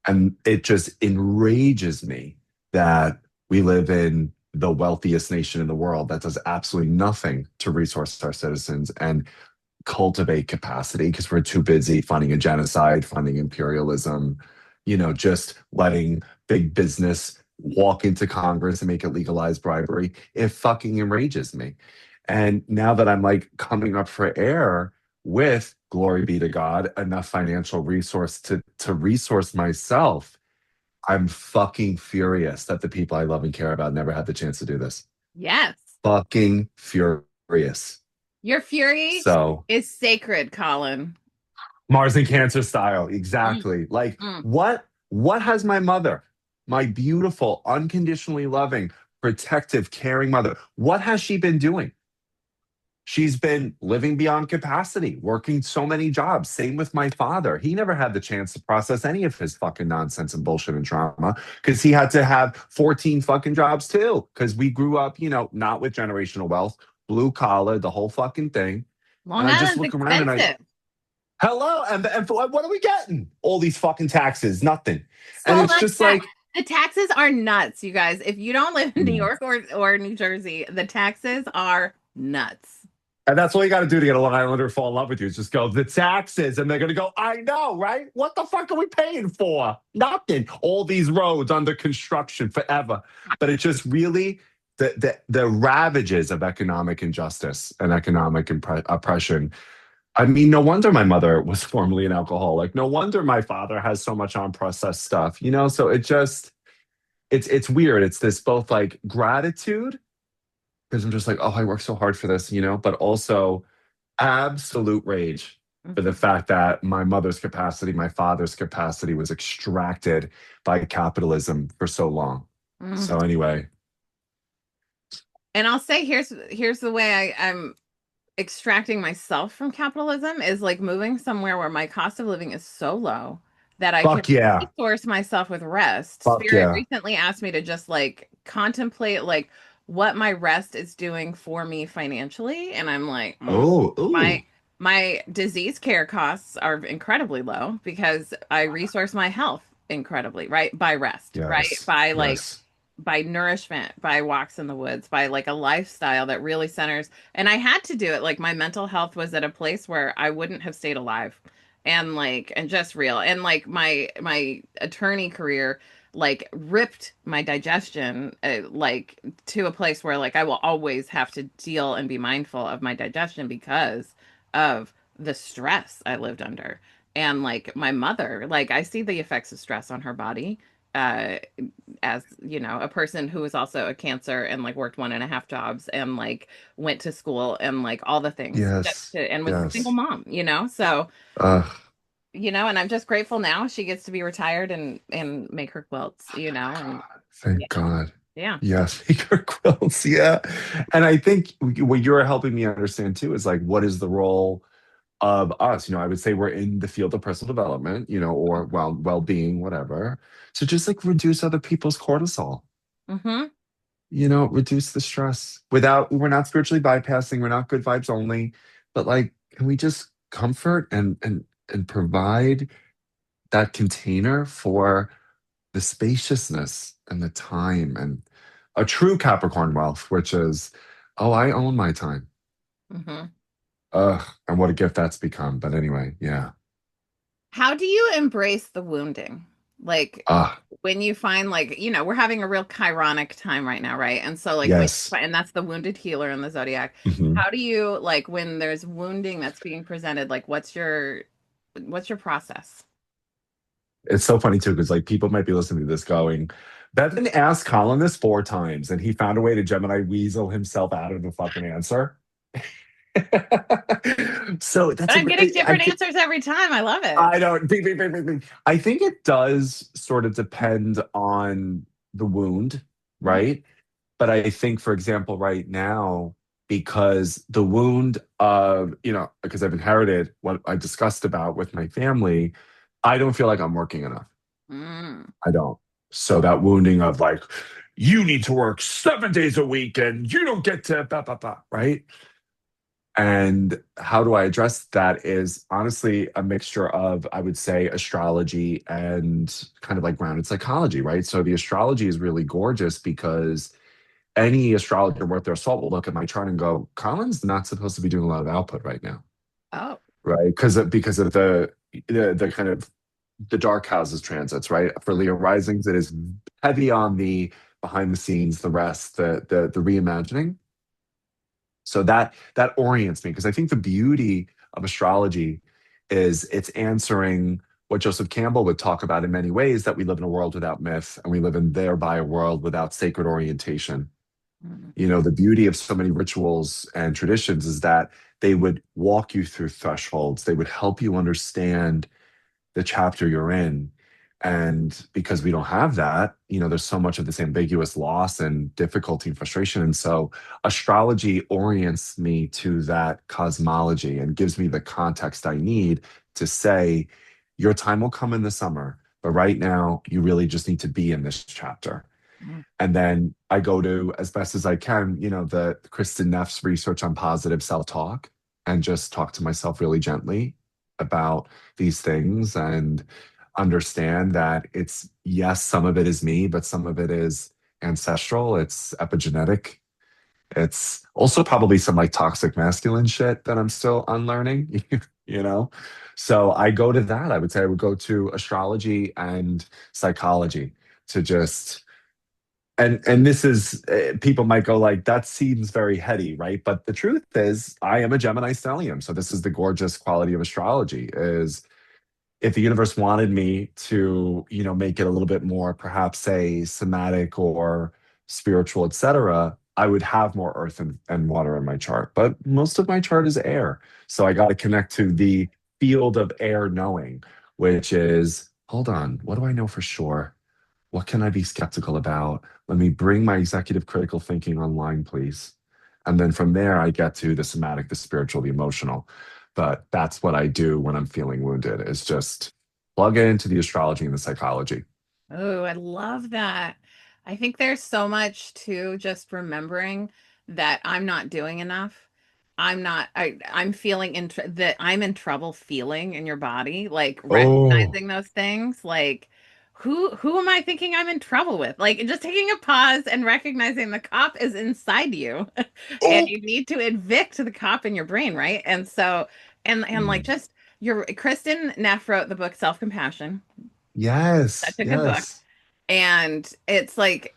And it just enrages me that we live in the wealthiest nation in the world that does absolutely nothing to resource our citizens and cultivate capacity because we're too busy funding a genocide, funding imperialism, just letting big business walk into Congress and make it legalize bribery. It fucking enrages me. And now that I'm like coming up for air with, glory be to God, enough financial resource to resource myself, I'm fucking furious that the people I love and care about never had the chance to do this. Yes. Fucking furious. Your fury So is sacred, Colin. Mars and Cancer style, Mm, exactly. Like mm. what has my mother, my beautiful, unconditionally loving, protective, caring mother, what has she been doing? She's been living beyond capacity, working so many jobs. Same with my father. He never had the chance to process any of his fucking nonsense and bullshit and trauma because he had to have 14 fucking jobs too. Because we grew up, not with generational wealth, blue collar, the whole fucking thing. And Long I just Island's look around and expensive. hello, and what are we getting? All these fucking taxes, nothing. And So it's much just tax. like, The taxes are nuts, you guys. If you don't live in New mm. York or New Jersey, the taxes are nuts. And that's all you got to do to get a Long Islander to fall in love with you is just go, the taxes. And they're going to go, I know, right? What the fuck are we paying for? Nothing. All these roads under construction forever. But it just really, the ravages of economic injustice and economic oppression. I mean, no wonder my mother was formerly an alcoholic. No wonder my father has so much unprocessed stuff, So it's weird. It's this both like gratitude because I'm just like, oh, I worked so hard for this, but also absolute rage for the Mhm. fact that my mother's capacity, my father's capacity was extracted by capitalism for so long. Mm. So anyway, And I'll say here's the way I'm extracting myself from capitalism is like moving somewhere where my cost of living is so low that I can fuck yeah, resource myself with rest. fuck Spirit yeah. recently asked me to just like contemplate like what my rest is doing for me financially, and I'm like, Oh, my ooh, my disease care costs are incredibly low because I resource my health incredibly, right? By rest, right? yes, By like yes, by nourishment, by walks in the woods, by like a lifestyle that really centers. And I had to do it. Like my mental health was at a place where I wouldn't have stayed alive. And like and just real. And like my attorney career like ripped my digestion like to a place where like I will always have to deal and be mindful of my digestion because of the stress I lived under. And like my mother, like I see the effects of stress on her body. Uh, as a person who was also a cancer and like worked 1.5 jobs and like went to school and like all the things yes, and was a single yes. mom. So, Ugh, and I'm just grateful now she gets to be retired and make her quilts, and God, yeah, thank God. yeah. Yes, maker quilts. Yeah. And I think what you're helping me understand too is like, what is the role of us? I would say we're in the field of personal development, or well-being, whatever. So just like reduce other people's cortisol, Mm-hmm. reduce the stress we're not spiritually bypassing, we're not good vibes only, but like, can we just comfort and provide that container for the spaciousness and the time and a true Capricorn wealth, which is, oh, I own my time. Mm-hmm. Ugh, and what a gift that's become. But anyway, yeah. How do you embrace the wounding? Like Ah, when you find like, we're having a real chironic time right now, right? And so like yes. and that's the wounded healer in the Zodiac. Mhm. How do you like when there's wounding that's being presented, like what's your process? It's so funny too, because like people might be listening to this going, Bevin asked Colin this 4 times and he found a way to Gemini weasel himself out of the fucking answer. So But that's I'm getting I different answers every time. I love it. I don't. Bing, bing, bing, bing, bing. I think it does sort of depend on the wound, Mhm. right? But I think, for example, right now, because the wound of, because I've inherited what I discussed about with my family, I don't feel like I'm working enough. Mm. I don't. So that wounding of like, you need to work 7 days a week and you don't get to, blah, blah, blah, right? And how do I address that is honestly a mixture of, I would say, astrology and kind of like grounded psychology, right? So the astrology is really gorgeous because any astrologer worth their salt will look at my chart and go, Colin's not supposed to be doing a lot of output right now, Oh. right? Because of the kind of the dark houses transits, right? For Leo risings, it is heavy on the behind the scenes, the rest, the reimagining. So that orients me because I think the beauty of astrology is it's answering what Joseph Campbell would talk about in many ways, that we live in a world without myth and we live in thereby a world without sacred orientation. Mm. The beauty of so many rituals and traditions is that they would walk you through thresholds. They would help you understand the chapter you're in. And because we don't have that, there's so much of this ambiguous loss and difficulty and frustration. And so astrology orients me to that cosmology and gives me the context I need to say, your time will come in the summer, but right now you really just need to be in this chapter. Mm. And then I go to, as best as I can, the Kristen Neff's research on positive self-talk and just talk to myself really gently about these things and understand that it's, yes, some of it is me, but some of it is ancestral, it's epigenetic. It's also probably some like toxic masculine shit that I'm still unlearning, you know? So I go to that. I would say I would go to astrology and psychology to just and this is people might go like that seems very heady, right? But the truth is I am a Gemini stellium, so this is the gorgeous quality of astrology is if the universe wanted me to make it a little bit more perhaps say somatic or spiritual, etc., I would have more earth and water in my chart, but most of my chart is air, so I got to connect to the field of air knowing, which is, hold on, what do I know for sure? What can I be skeptical about? Let me bring my executive critical thinking online, please. And then from there, I get to the somatic, the spiritual, the emotional. But that's what I do when I'm feeling wounded, is just plug into the astrology and the psychology. Oh, I love that. I think there's so much to just remembering that I'm not doing enough. I'm feeling that I'm in trouble feeling in your body, like Oh, recognizing those things, like who am I thinking I'm in trouble with? Like just taking a pause and recognizing the cop is inside you and oh. you need to evict the cop in your brain, right? And so and like Mm. just your Kristen Neff wrote the book Self-Compassion. Yes, Such a good book. yes. And it's like,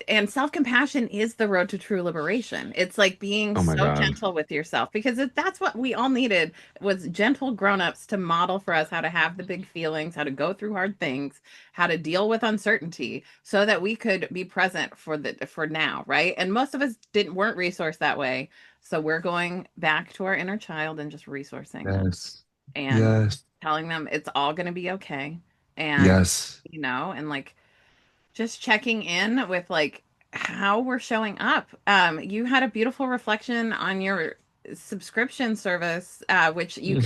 and self-compassion is the road to true liberation. It's like being Oh my so God. gentle with yourself because that's what we all needed was gentle grown-ups to model for us how to have the big feelings, how to go through hard things, how to deal with uncertainty so that we could be present for now, right? And most of us didn't weren't resourced that way. So we're going back to our inner child and just resourcing them Yes, and yes, telling them it's all going to be okay. And yes. and like just checking in with like how we're showing up. You had a beautiful reflection on your subscription service, which you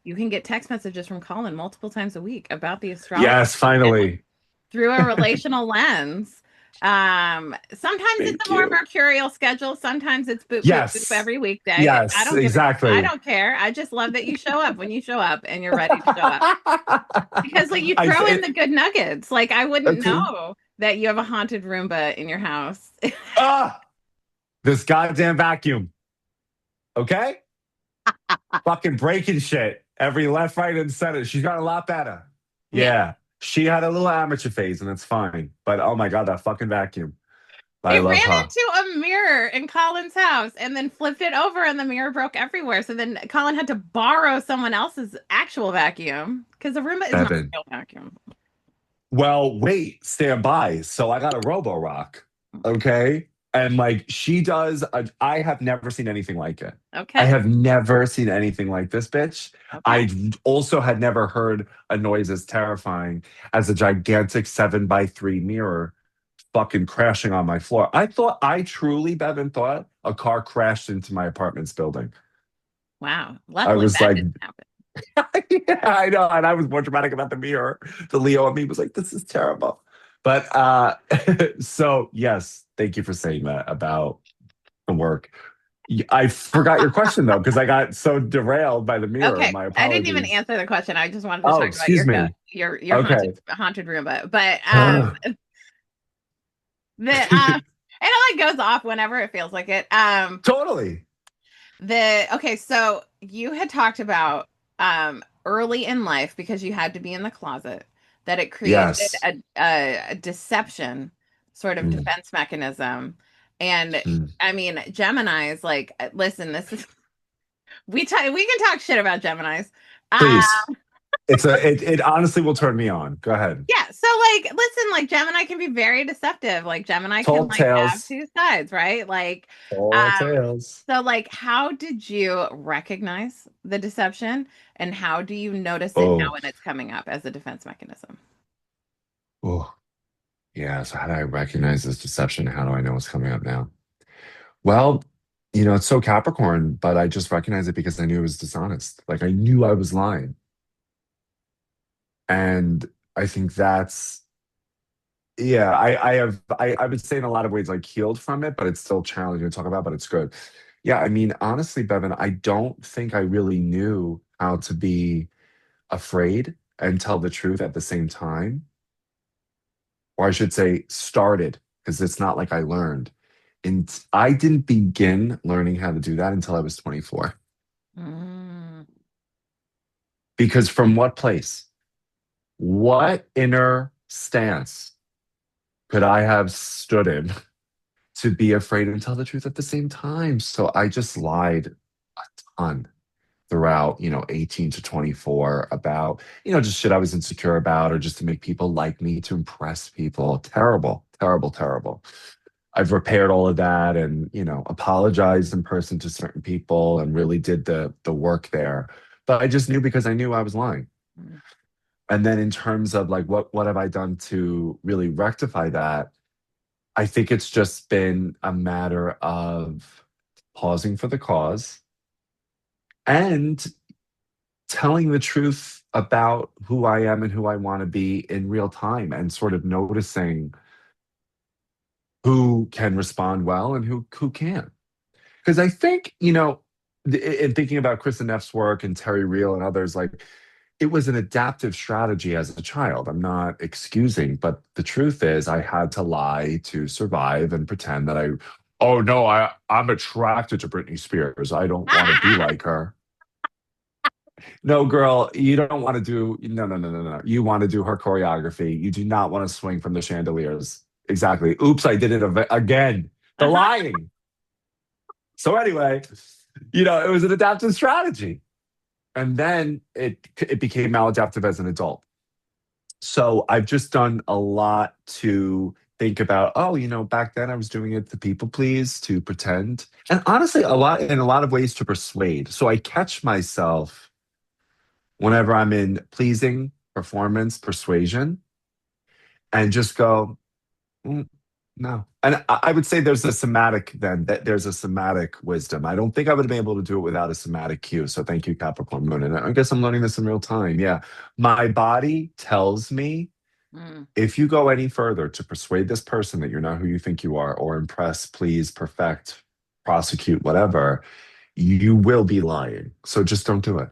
can get text messages from Colin multiple times a week about the astrology Yes, finally. through a relational lens. Sometimes it's Thank a more you. mercurial schedule. Sometimes it's boop, boop, boop Yes, every weekday. I yes, don't give a, I exactly. don't care. I just love that you show up when you show up and you're ready to show up because like you I throw in said, the good nuggets. Like I wouldn't okay. know that you have a haunted Roomba in your house. Ah, this goddamn vacuum. Okay, fucking breaking shit every left, right, and center. She's got a lot better. Yeah. Yeah, she had a little amateur phase, and it's fine. But oh my god, that fucking vacuum. I It love ran her. into a mirror in Colin's house and then flipped it over and the mirror broke everywhere. So then Colin had to borrow someone else's actual vacuum because the Roomba is not a Bevin. real vacuum. Well, wait, stand by. So I got a Roborock, okay? And like she does, I have never seen anything like it. I Okay. have never seen anything like this bitch. Okay. I also had never heard a noise as terrifying as a gigantic 7x3 mirror fucking crashing on my floor. I truly, Bevan, thought a car crashed into my apartment's building. Wow. I Luckily was that like, didn't happen. yeah, I know. And I was more dramatic about the mirror. The Leo in me was like, this is terrible. But so yes, thank you for saying that about the work. I forgot your question though, because I got so derailed by the mirror. Okay. My I didn't even apologies. answer the question. I just wanted to Oh, talk about excuse me. Okay. your haunted Roomba. But the and it like goes off whenever it feels like it. Totally. The okay, so you had talked about early in life because you had to be in the closet that it created Yes. a deception sort of Mm, defense mechanism. And mm. I mean, Gemini's like listen, this is we can talk shit about Gemini's. Uh Please. It honestly will turn me on. Go ahead. yeah, so like listen, like Gemini can be very deceptive. Like Gemini can Tall like have tales. two sides, right? Like Tall um tales. so like how did you recognize the deception and how do you notice it now Oh. when it's coming up as a defense mechanism? Oh, yeah. So how do I recognize this deception? How do I know what's coming up now? Well, it's so Capricorn, but I just recognize it because I knew it was dishonest. Like I knew I was lying. And I think that's, yeah, I would say in a lot of ways like healed from it, but it's still challenging to talk about, but it's good. Yeah, I mean, honestly, Bevin, I don't think I really knew how to be afraid and tell the truth at the same time. Or I should say started, because it's not like I learned. And I didn't begin learning how to do that until I was 24. Mm. Because from what place? What inner stance could I have stood in to be afraid and tell the truth at the same time? So I just lied a ton throughout, 18 to 24 about, just shit I was insecure about or just to make people like me, to impress people. Terrible, terrible, terrible. I've repaired all of that and, apologized in person to certain people and really did the work there. But I just knew because I knew I was lying. Mm. And then in terms of like what have I done to really rectify that? I think it's just been a matter of pausing for the cause and telling the truth about who I am and who I want to be in real time and sort of noticing who can respond well and who can't. Because I think, in thinking about Kristen Neff's work and Terry Real and others, like it was an adaptive strategy as a child. I'm not excusing, but the truth is I had to lie to survive and pretend that oh no, I'm attracted to Britney Spears. I don't want to be like her. No, girl, you don't want to do, no, no, no, no, no. You want to do her choreography. You do not want to swing from the chandeliers. Exactly. Oops, I did it again. The lying. So anyway, it was an adaptive strategy. And then it became maladaptive as an adult. So I've just done a lot to think about, oh, back then I was doing it to people please, to pretend. And honestly, in a lot of ways to persuade. So I catch myself whenever I'm in pleasing, performance, persuasion, and just go, "Mm, no." And I would say there's a somatic then, that there's a somatic wisdom. I don't think I would have been able to do it without a somatic cue. So thank you, Capricorn Moon. And I guess I'm learning this in real time. Yeah. My body tells me Mm. if you go any further to persuade this person that you're not who you think you are, or impress, please, perfect, prosecute, whatever, you will be lying. So just don't do it.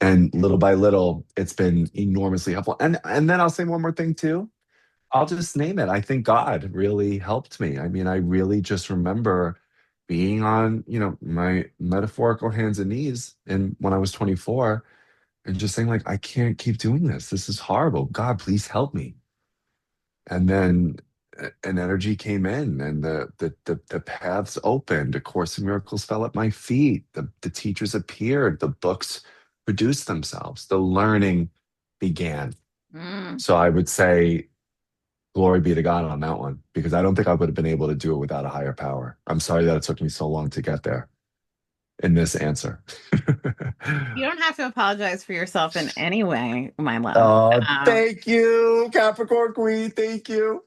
And little by little, it's been enormously helpful. And then I'll say one more thing too. I'll just name it. I think God really helped me. I mean, I really just remember being on, my metaphorical hands and knees and when I was 24 and just saying like, I can't keep doing this. This is horrible. God, please help me. And then an energy came in and the paths opened. A Course in Miracles fell at my feet. The teachers appeared. The books produced themselves. The learning began. Mm. So I would say glory be to God on that one, because I don't think I would have been able to do it without a higher power. I'm sorry that it took me so long to get there in this answer. You don't have to apologize for yourself in any way, my love. Oh, Um, thank you, Capricorn Queen. Thank you.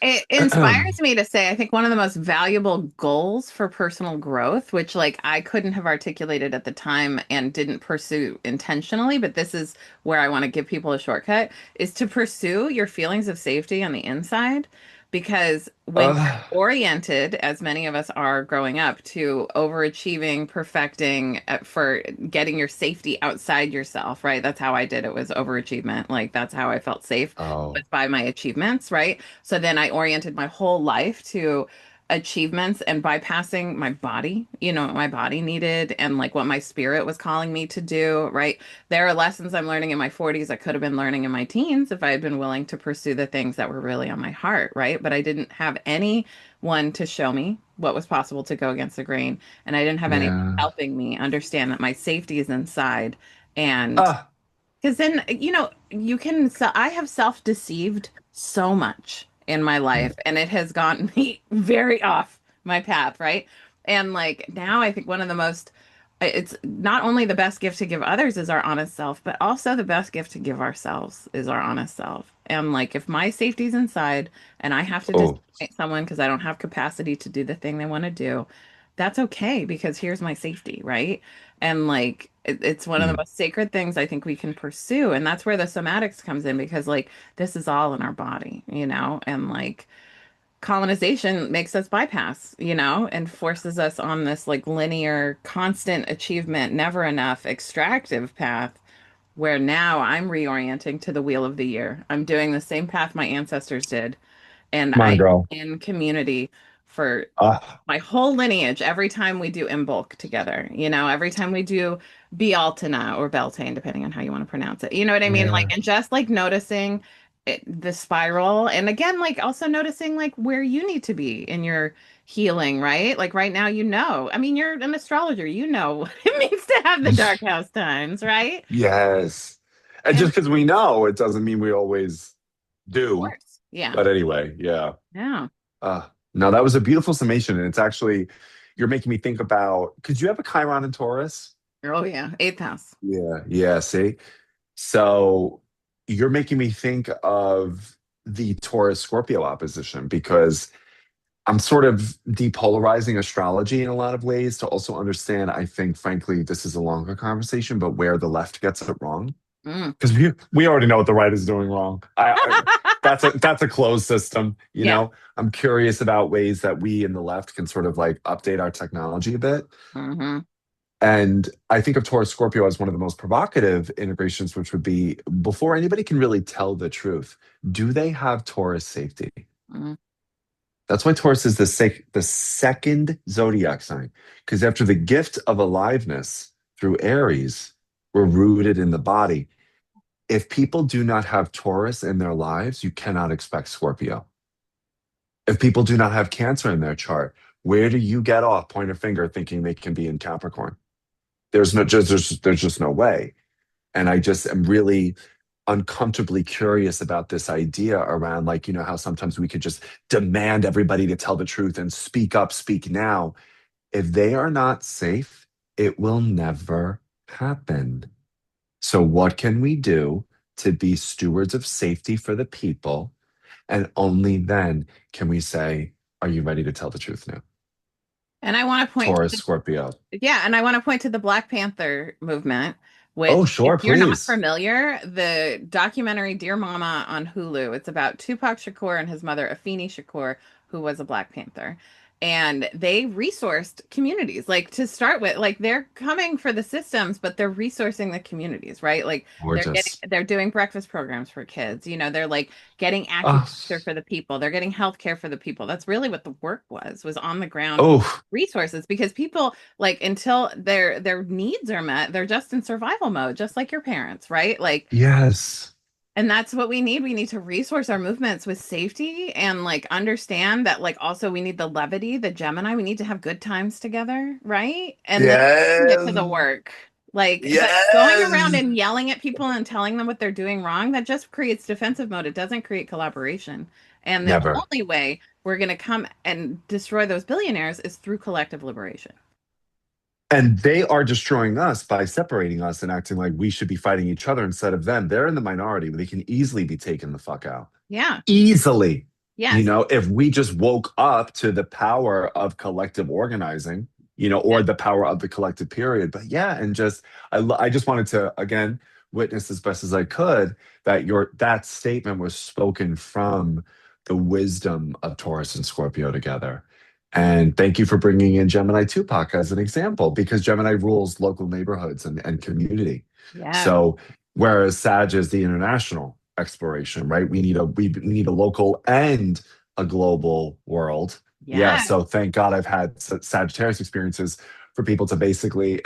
it inspires me to say, I think one of the most valuable goals for personal growth, which like I couldn't have articulated at the time and didn't pursue intentionally, but this is where I want to give people a shortcut, is to pursue your feelings of safety on the inside. Because when you're Uh, oriented, as many of us are growing up, to overachieving, perfecting, for getting your safety outside yourself, right? That's how I did it, was overachievement. Like that's how I felt safe, was oh, by my achievements, right? So then I oriented my whole life to achievements and bypassing my body, what my body needed and like what my spirit was calling me to do, right? There are lessons I'm learning in my 40s I could have been learning in my teens if I had been willing to pursue the things that were really on my heart, right? But I didn't have anyone to show me what was possible to go against the grain. And I didn't have anyone yeah. helping me understand that my safety is inside. And Ah, because then, you can, so I have self-deceived so much in my life, and it has gotten me very off my path, right? And like now, I think one of the most it's not only the best gift to give others is our honest self, but also the best gift to give ourselves is our honest self. And like if my safety's inside and I have to Oh, disappoint someone because I don't have capacity to do the thing they want to do, that's okay because here's my safety, right? And like it's one of the mm, most sacred things I think we can pursue. And that's where the somatics comes in because like this is all in our body, you know? And like colonization makes us bypass, you know, and forces us on this like linear, constant achievement, never enough, extractive path where now I'm reorienting to the wheel of the year. I'm doing the same path my ancestors did, and come on, I girl. in community for Ah, my whole lineage every time we do Imbolc together, you know, every time we do Bealtaine or Beltane, depending on how you want to pronounce it. You know what I mean? Like, yeah. and just like noticing the spiral. And again, like also noticing like where you need to be in your healing, right? Like right now, you know, I mean, you're an astrologer, you know what it means to have the dark house times, right? Yes. And And just because we know, it doesn't mean we always of do. course, yeah, But anyway, yeah. yeah. No, that was a beautiful summation. And it's actually, you're making me think about, because you have a Chiron in Taurus? Oh, yeah. Eighth house. Yeah. Yeah. See? So you're making me think of the Taurus Scorpio opposition because I'm sort of depolarizing astrology in a lot of ways to also understand. I think, frankly, this is a longer conversation, but where the left gets it wrong. Mm. Because we already know what the right is doing wrong. That's a closed system. Yeah. I'm curious about ways that we in the left can sort of like update our technology a bit. Hmm. And I think of Taurus Scorpio as one of the most provocative integrations, which would be before anybody can really tell the truth, do they have Taurus safety? Hmm. That's why Taurus is the second zodiac sign, because after the gift of aliveness through Aries, we're rooted in the body. If people do not have Taurus in their lives, you cannot expect Scorpio. If people do not have Cancer in their chart, where do you get off point a finger thinking they can be in Capricorn? There's just no way. And I just am really uncomfortably curious about this idea around like, how sometimes we could just demand everybody to tell the truth and speak up, speak now. If they are not safe, it will never happen. So, what can we do to be stewards of safety for the people? And only then can we say, are you ready to tell the truth now? And I want to point Taurus, Scorpio. Yeah, and I want to point to the Black Panther movement, Oh, which, if sure, you're not please. familiar, the documentary Dear Mama on Hulu, it's about Tupac Shakur and his mother, Afeni Shakur, who was a Black Panther. And they resourced communities, like to start with, like they're coming for the systems, but they're resourcing the communities, right? Like Gorgeous. they're doing breakfast programs for kids, you know, they're like getting Oh, acupuncture for the people, they're getting healthcare for the people. That's really what the work was on the ground oh, resources because people like until their needs are met, they're just in survival mode, just like your parents, right? Like, yes. and that's what we need. We need to resource our movements with safety and like understand that like also we need the levity, the Gemini, we need to have good times together, right? And then get to the Yes. work. Like, but going around Yes. and yelling at people and telling them what they're doing wrong, that just creates defensive mode. It doesn't create collaboration. And the Never. only way we're going to come and destroy those billionaires is through collective liberation. And they are destroying us by separating us and acting like we should be fighting each other instead of them. They're in the minority, but they can easily be taken the fuck out. Yeah. Easily. Yes. If we just woke up to the power of collective organizing, Yeah. or the power of the collective period. But yeah, and I just wanted to again witness as best as I could that that statement was spoken from the wisdom of Taurus and Scorpio together. And thank you for bringing in Gemini Tupac as an example, because Gemini rules local neighborhoods and community. Yeah. So whereas Sag is the international exploration, right? We need a local and a global world. Yeah. Yeah. So thank God I've had Sagittarius experiences for people to basically.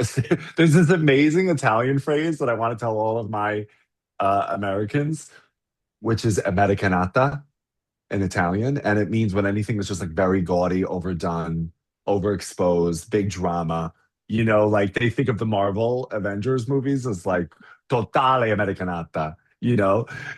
There's this amazing Italian phrase that I want to tell all of my Americans, which is Americanata in Italian, and it means when anything is just like very gaudy, overdone, overexposed, big drama. Like they think of the Marvel Avengers movies as like totale Americanata,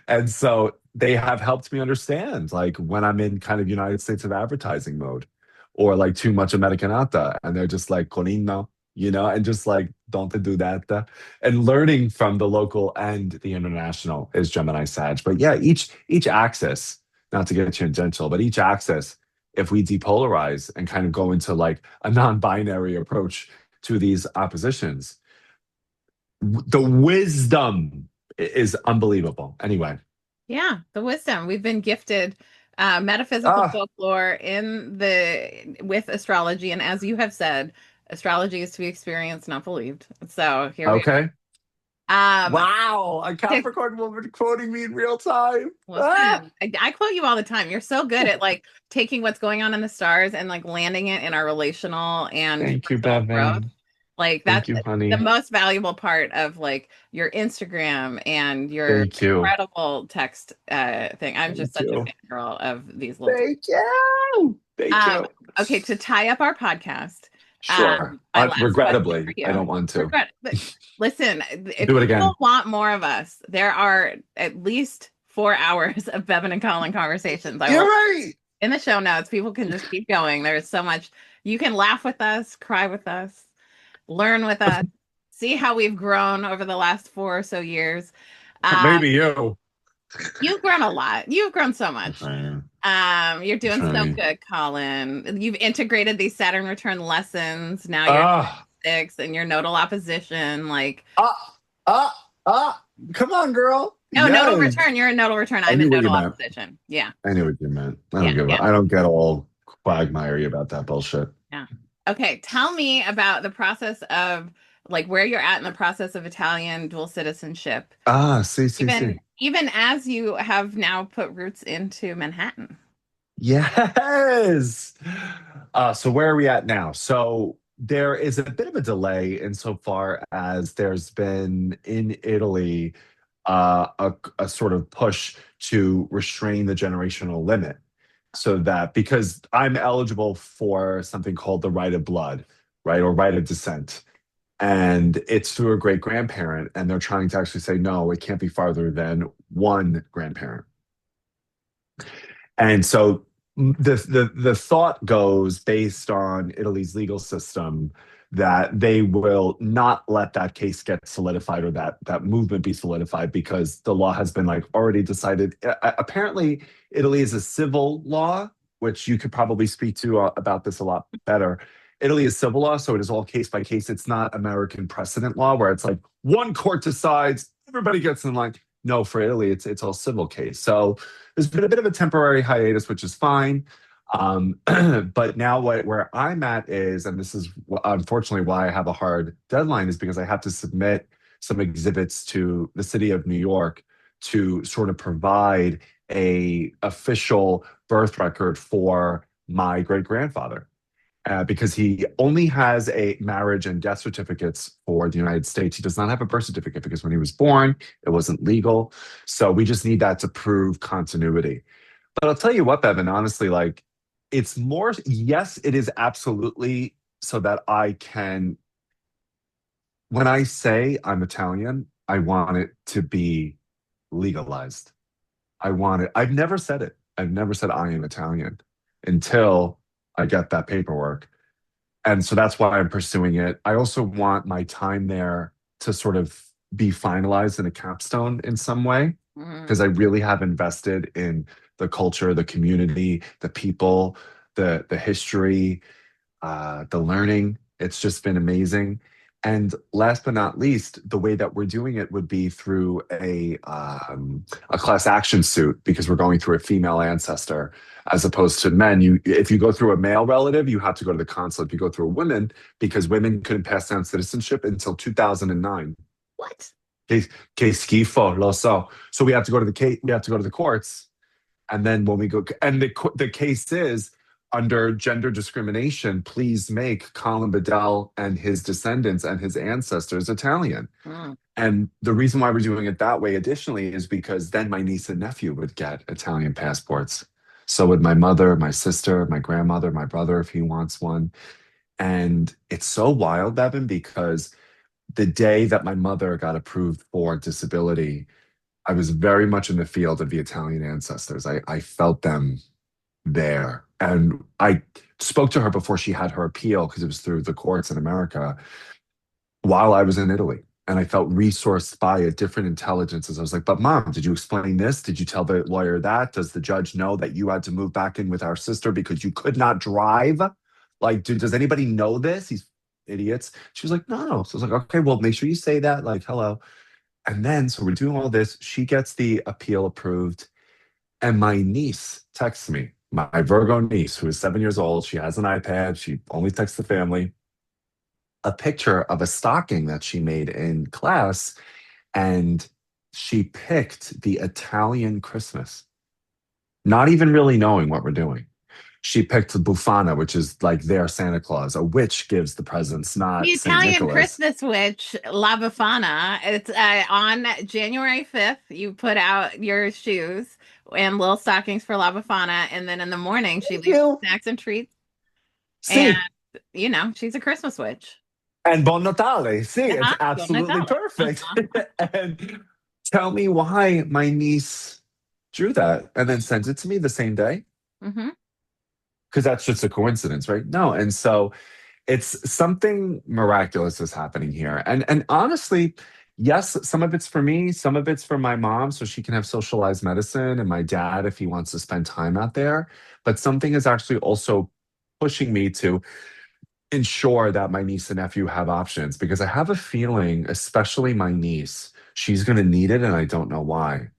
and so they have helped me understand like when I'm in kind of United States of advertising mode or like too much Americanata, and they're just like Colino. and just like don't do that. And learning from the local and the international is Gemini Sag. But yeah, each axis, not to get tangential, but each axis, if we depolarize and kind of go into like a non-binary approach to these oppositions, the wisdom is unbelievable. Anyway, Yeah, the wisdom. We've been gifted metaphysical ah, folklore in the with astrology, and as you have said, astrology is to be experienced, not believed. So here we okay. are. Wow, a Capricorn woman quoting me in real time. Ah, Listen, I quote you all the time. You're so good at like taking what's going on in the stars and like landing it in our relational and thank you, personal growth. Bevan. Like Thank that's you, the honey. most valuable part of like your Instagram and your Thank you. incredible text thing. I'm just Thank such a you. fangirl of these little tips. Thank you. Thank Um, you. okay, to tie up our podcast, Sure. my last question for Regrettably, I you. don't want to. Regret, but listen, if Do it people again. want more of us, there are at least 4 hours of Bevin and Colin conversations. I You're will right. in the show notes. People can just keep going. There's so much you can laugh with us, cry with us, learn with us, see how we've grown over the last 4 or so years. Um, Maybe you. you've grown a lot. You've grown so I'm much. trying. You're I'm doing so trying. good, Colin. You've integrated these Saturn return lessons. Now you're Ah, 6 and your nodal opposition. Like, ah, ah. Come on, girl. no, nodal Yes. return. You're in nodal return. I I'm in knew what you nodal meant. opposition. Yeah, I knew what you meant. yeah, yeah, I don't get all quagmiry about that bullshit. yeah. Okay, tell me about the process of like where you're at in the process of Italian dual citizenship, Ah, see. even as you have now put roots into Manhattan. Yes. So where are we at now? So there is a bit of a delay insofar as there's been in Italy a sort of push to restrain the generational limit. So that because I'm eligible for something called the right of blood, right, or right of descent. And it's through a great grandparent, and they're trying to actually say, no, it can't be farther than one grandparent. And so the thought goes based on Italy's legal system that they will not let that case get solidified or that movement be solidified because the law has been like already decided. Apparently, Italy is a civil law, which you could probably speak to about this a lot better. Italy is civil law, so it is all case by case. It's not American precedent law where it's like one court decides, everybody gets in line. No, for Italy, it's all civil case. So there's been a bit of a temporary hiatus, which is fine. But now where I'm at is, and this is unfortunately why I have a hard deadline, is because I have to submit some exhibits to the city of New York to sort of provide a official birth record for my great grandfather. Because he only has a marriage and death certificates for the United States. He does not have a birth certificate because when he was born, it wasn't legal. So we just need that to prove continuity. But I'll tell you what, Bevan, honestly, like it's more, yes, it is absolutely so that I can, when I say I'm Italian, I want it to be legalized. I want it. I've never said it. I've never said I am Italian until I get that paperwork. And so that's why I'm pursuing it. I also want my time there to sort of be finalized in a capstone in some way Mhm. because I really have invested in the culture, the community, the people, the history, the learning. It's just been amazing. And last but not least, the way that we're doing it would be through a class action suit because we're going through a female ancestor, as opposed to men. If you go through a male relative, you have to go to the consulate. If you go through a woman, because women couldn't pass down citizenship until 2009. What? Che schifo, lo so. So we have to go to the case. We have to go to the courts, and then when we go, and the case is under gender discrimination, please make Colin Bedell and his descendants and his ancestors Italian. Mm. And the reason why we're doing it that way, additionally, is because then my niece and nephew would get Italian passports. So would my mother, my sister, my grandmother, my brother, if he wants one. And it's so wild, Bevin, because the day that my mother got approved for disability, I was very much in the field of the Italian ancestors. I felt them there. And I spoke to her before she had her appeal because it was through the courts in America while I was in Italy. And I felt resourced by a different intelligences. I was like, but mom, did you explain this? Did you tell the lawyer that? Does the judge know that you had to move back in with our sister because you could not drive? Like, does anybody know this? These idiots. She was like, no. So I was like, okay, well, make sure you say that. Like, hello. And then, so we're doing all this. She gets the appeal approved. And my niece texts me, my Virgo niece, who is 7 years old. She has an iPad. She only texts the family a picture of a stocking that she made in class, and she picked the Italian Christmas, not even really knowing what we're doing. She picked the Bufana, which is like their Santa Claus. A witch gives the presents, The not St. Italian Nicholas. Christmas witch, La Befana. It's on January 5th. You put out your shoes and little stockings for La Befana, and then in the morning she Thank leaves you. snacks and treats. And See, she's a Christmas witch. and Bon Natale. See, it's Uh-huh. Buon absolutely Natale. perfect. And tell me why my niece drew that and then sent it to me the same day. Hmm. Because that's just a coincidence, right? No. And so it's something miraculous is happening here. And honestly, yes, some of it's for me, some of it's for my mom so she can have socialized medicine and my dad if he wants to spend time out there. But something is actually also pushing me to ensure that my niece and nephew have options because I have a feeling, especially my niece, she's going to need it and I don't know why.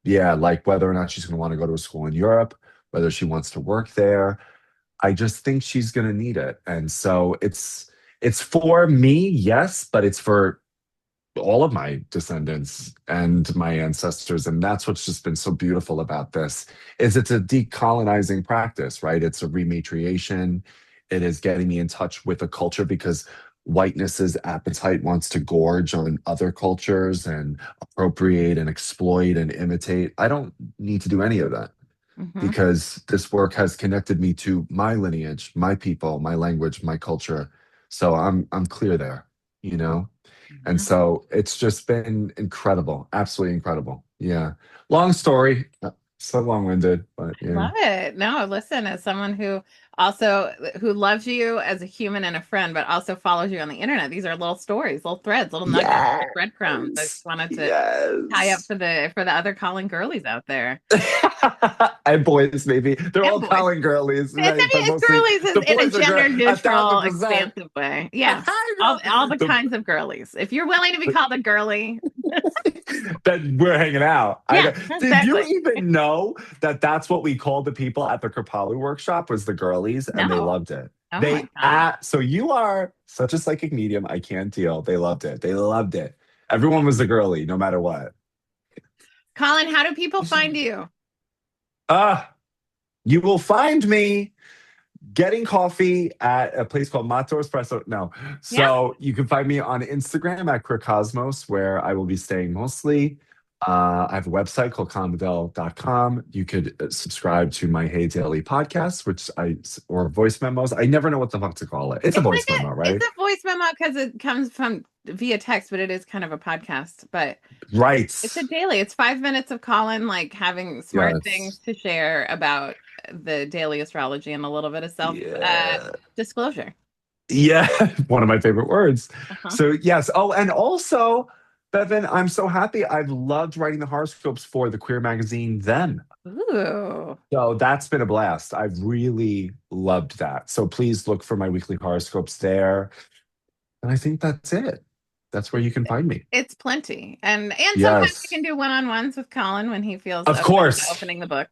Yeah, like whether or not she's going to want to go to a school in Europe, whether she wants to work there. I just think she's going to need it. And so it's for me, yes, but it's for all of my descendants and my ancestors, and that's what's just been so beautiful about this is it's a decolonizing practice, right? It's a rematriation. It is getting me in touch with a culture because whiteness's appetite wants to gorge on other cultures and appropriate and exploit and imitate. I don't need to do any of that Hmm. because this work has connected me to my lineage, my people, my language, my culture. So I'm clear there, you know? And Hmm. so it's just been incredible, absolutely incredible. Yeah. Long story, so long-winded, but yeah. Love it. No, listen, as someone who loves you as a human and a friend, but also follows you on the internet, these are little stories, little threads, little nuggets, little breadcrumbs. I just Yes. wanted to tie up Yes. for the other Colin girlies out there. And boys, maybe. They're And all boys. Colin girlies, It's, I right? But mean, it's mostly girlies the in a boys are gender a thousand neutral, percent. expansive way. Yeah. I All know. the kinds of girlies. If you're willing to be called a girly, That we're hanging out. I yeah, know. Did you exactly. even know that that's what we called the people at the Kripalu workshop was the girlies, and they No. loved it. Oh my God. So you are such a psychic medium. I can't deal. They loved it. They loved it. Everyone was a girly, no matter what. Colin, how do people find you? Uh, you will find me getting coffee at a place called Mato Espresso. No. Yeah. So you can find me on Instagram at Cosmos, where I will be staying mostly. I have a website called colinbedell.com. You could subscribe to my Hey Daily podcast, or voice memos. I never know what the fuck to call it. It's a It's like voice memo, it's right? a voice memo because it comes from via text, but it is kind of a podcast. But Right. it's a daily. It's 5 minutes of Colin like having smart things Yes. to share about the daily astrology and a little bit of self Yeah. disclosure. Yeah, one of my favorite words. Uh-huh. So yes. Oh, and also, Bevin, I'm so happy. I've loved writing the horoscopes for the queer magazine Them. Ooh. So that's been a blast. I've really loved that. So please look for my weekly horoscopes there. And I think that's it. That's where you can find me. It's plenty. And sometimes you Yes. can do one-on-ones with Colin when he feels Of open to course. opening the book.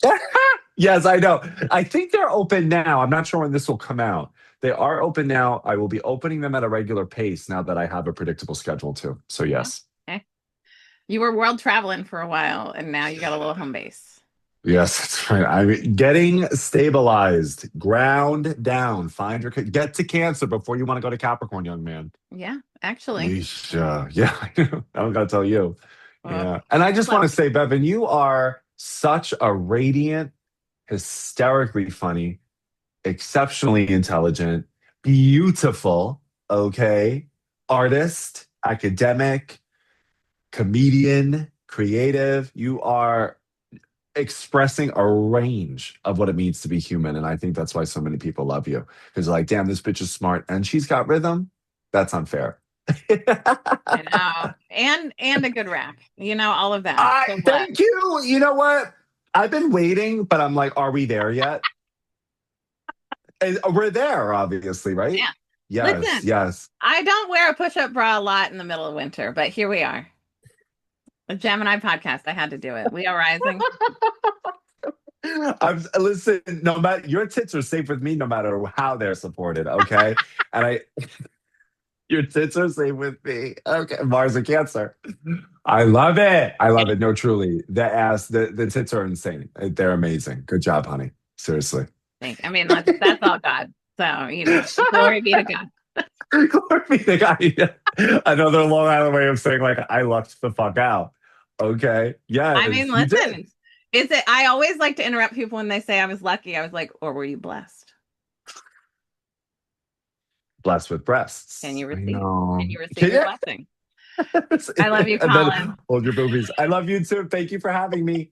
Yes, I know. I think they're open now. I'm not sure when this will come out. They are open now. I will be opening them at a regular pace now that I have a predictable schedule too. So yes. Okay. You were world traveling for a while and now you got a little home base. Yes, that's right. I'm getting stabilized, ground down, get to Cancer before you want to go to Capricorn, young man. Yeah, actually. Yeesh, yeah, I know. I don't got to tell you. Well, Yeah. And I just want well, to say, Bevin, you are such a radiant, hysterically funny, exceptionally intelligent, beautiful, okay, artist, academic, comedian, creative. You are expressing a range of what it means to be human. And I think that's why so many people love you. Because like, damn, this bitch is smart and she's got rhythm. That's unfair. I know. And a good rack. All of that. I So what? thank you. You know what? I've been waiting, but I'm like, are we there yet? And we're there, obviously, right? Yeah. Yes, Listen, yes. I don't wear a push-up bra a lot in the middle of winter, but here we are. A Gemini podcast. I had to do it. We are rising. Listen, no matter your tits are safe with me, no matter how they're supported. Okay, and your tits are safe with me. Okay, Mars and Cancer. I love it. I love it. No, truly, the tits are insane. They're amazing. Good job, honey. Seriously. I mean, that's all God. So, glory be to God. Glory be to God. Another Long Island way of saying like I lucked the fuck out. Okay. I Yes, mean, you did. listen, I always like to interrupt people when they say I was lucky. I was like, or were you blessed? Blessed with Can breasts. you I receive? know. Can you receive Can your you? blessing? I love you, And then Colin. hold your boobies. I love you too. Thank you for having me.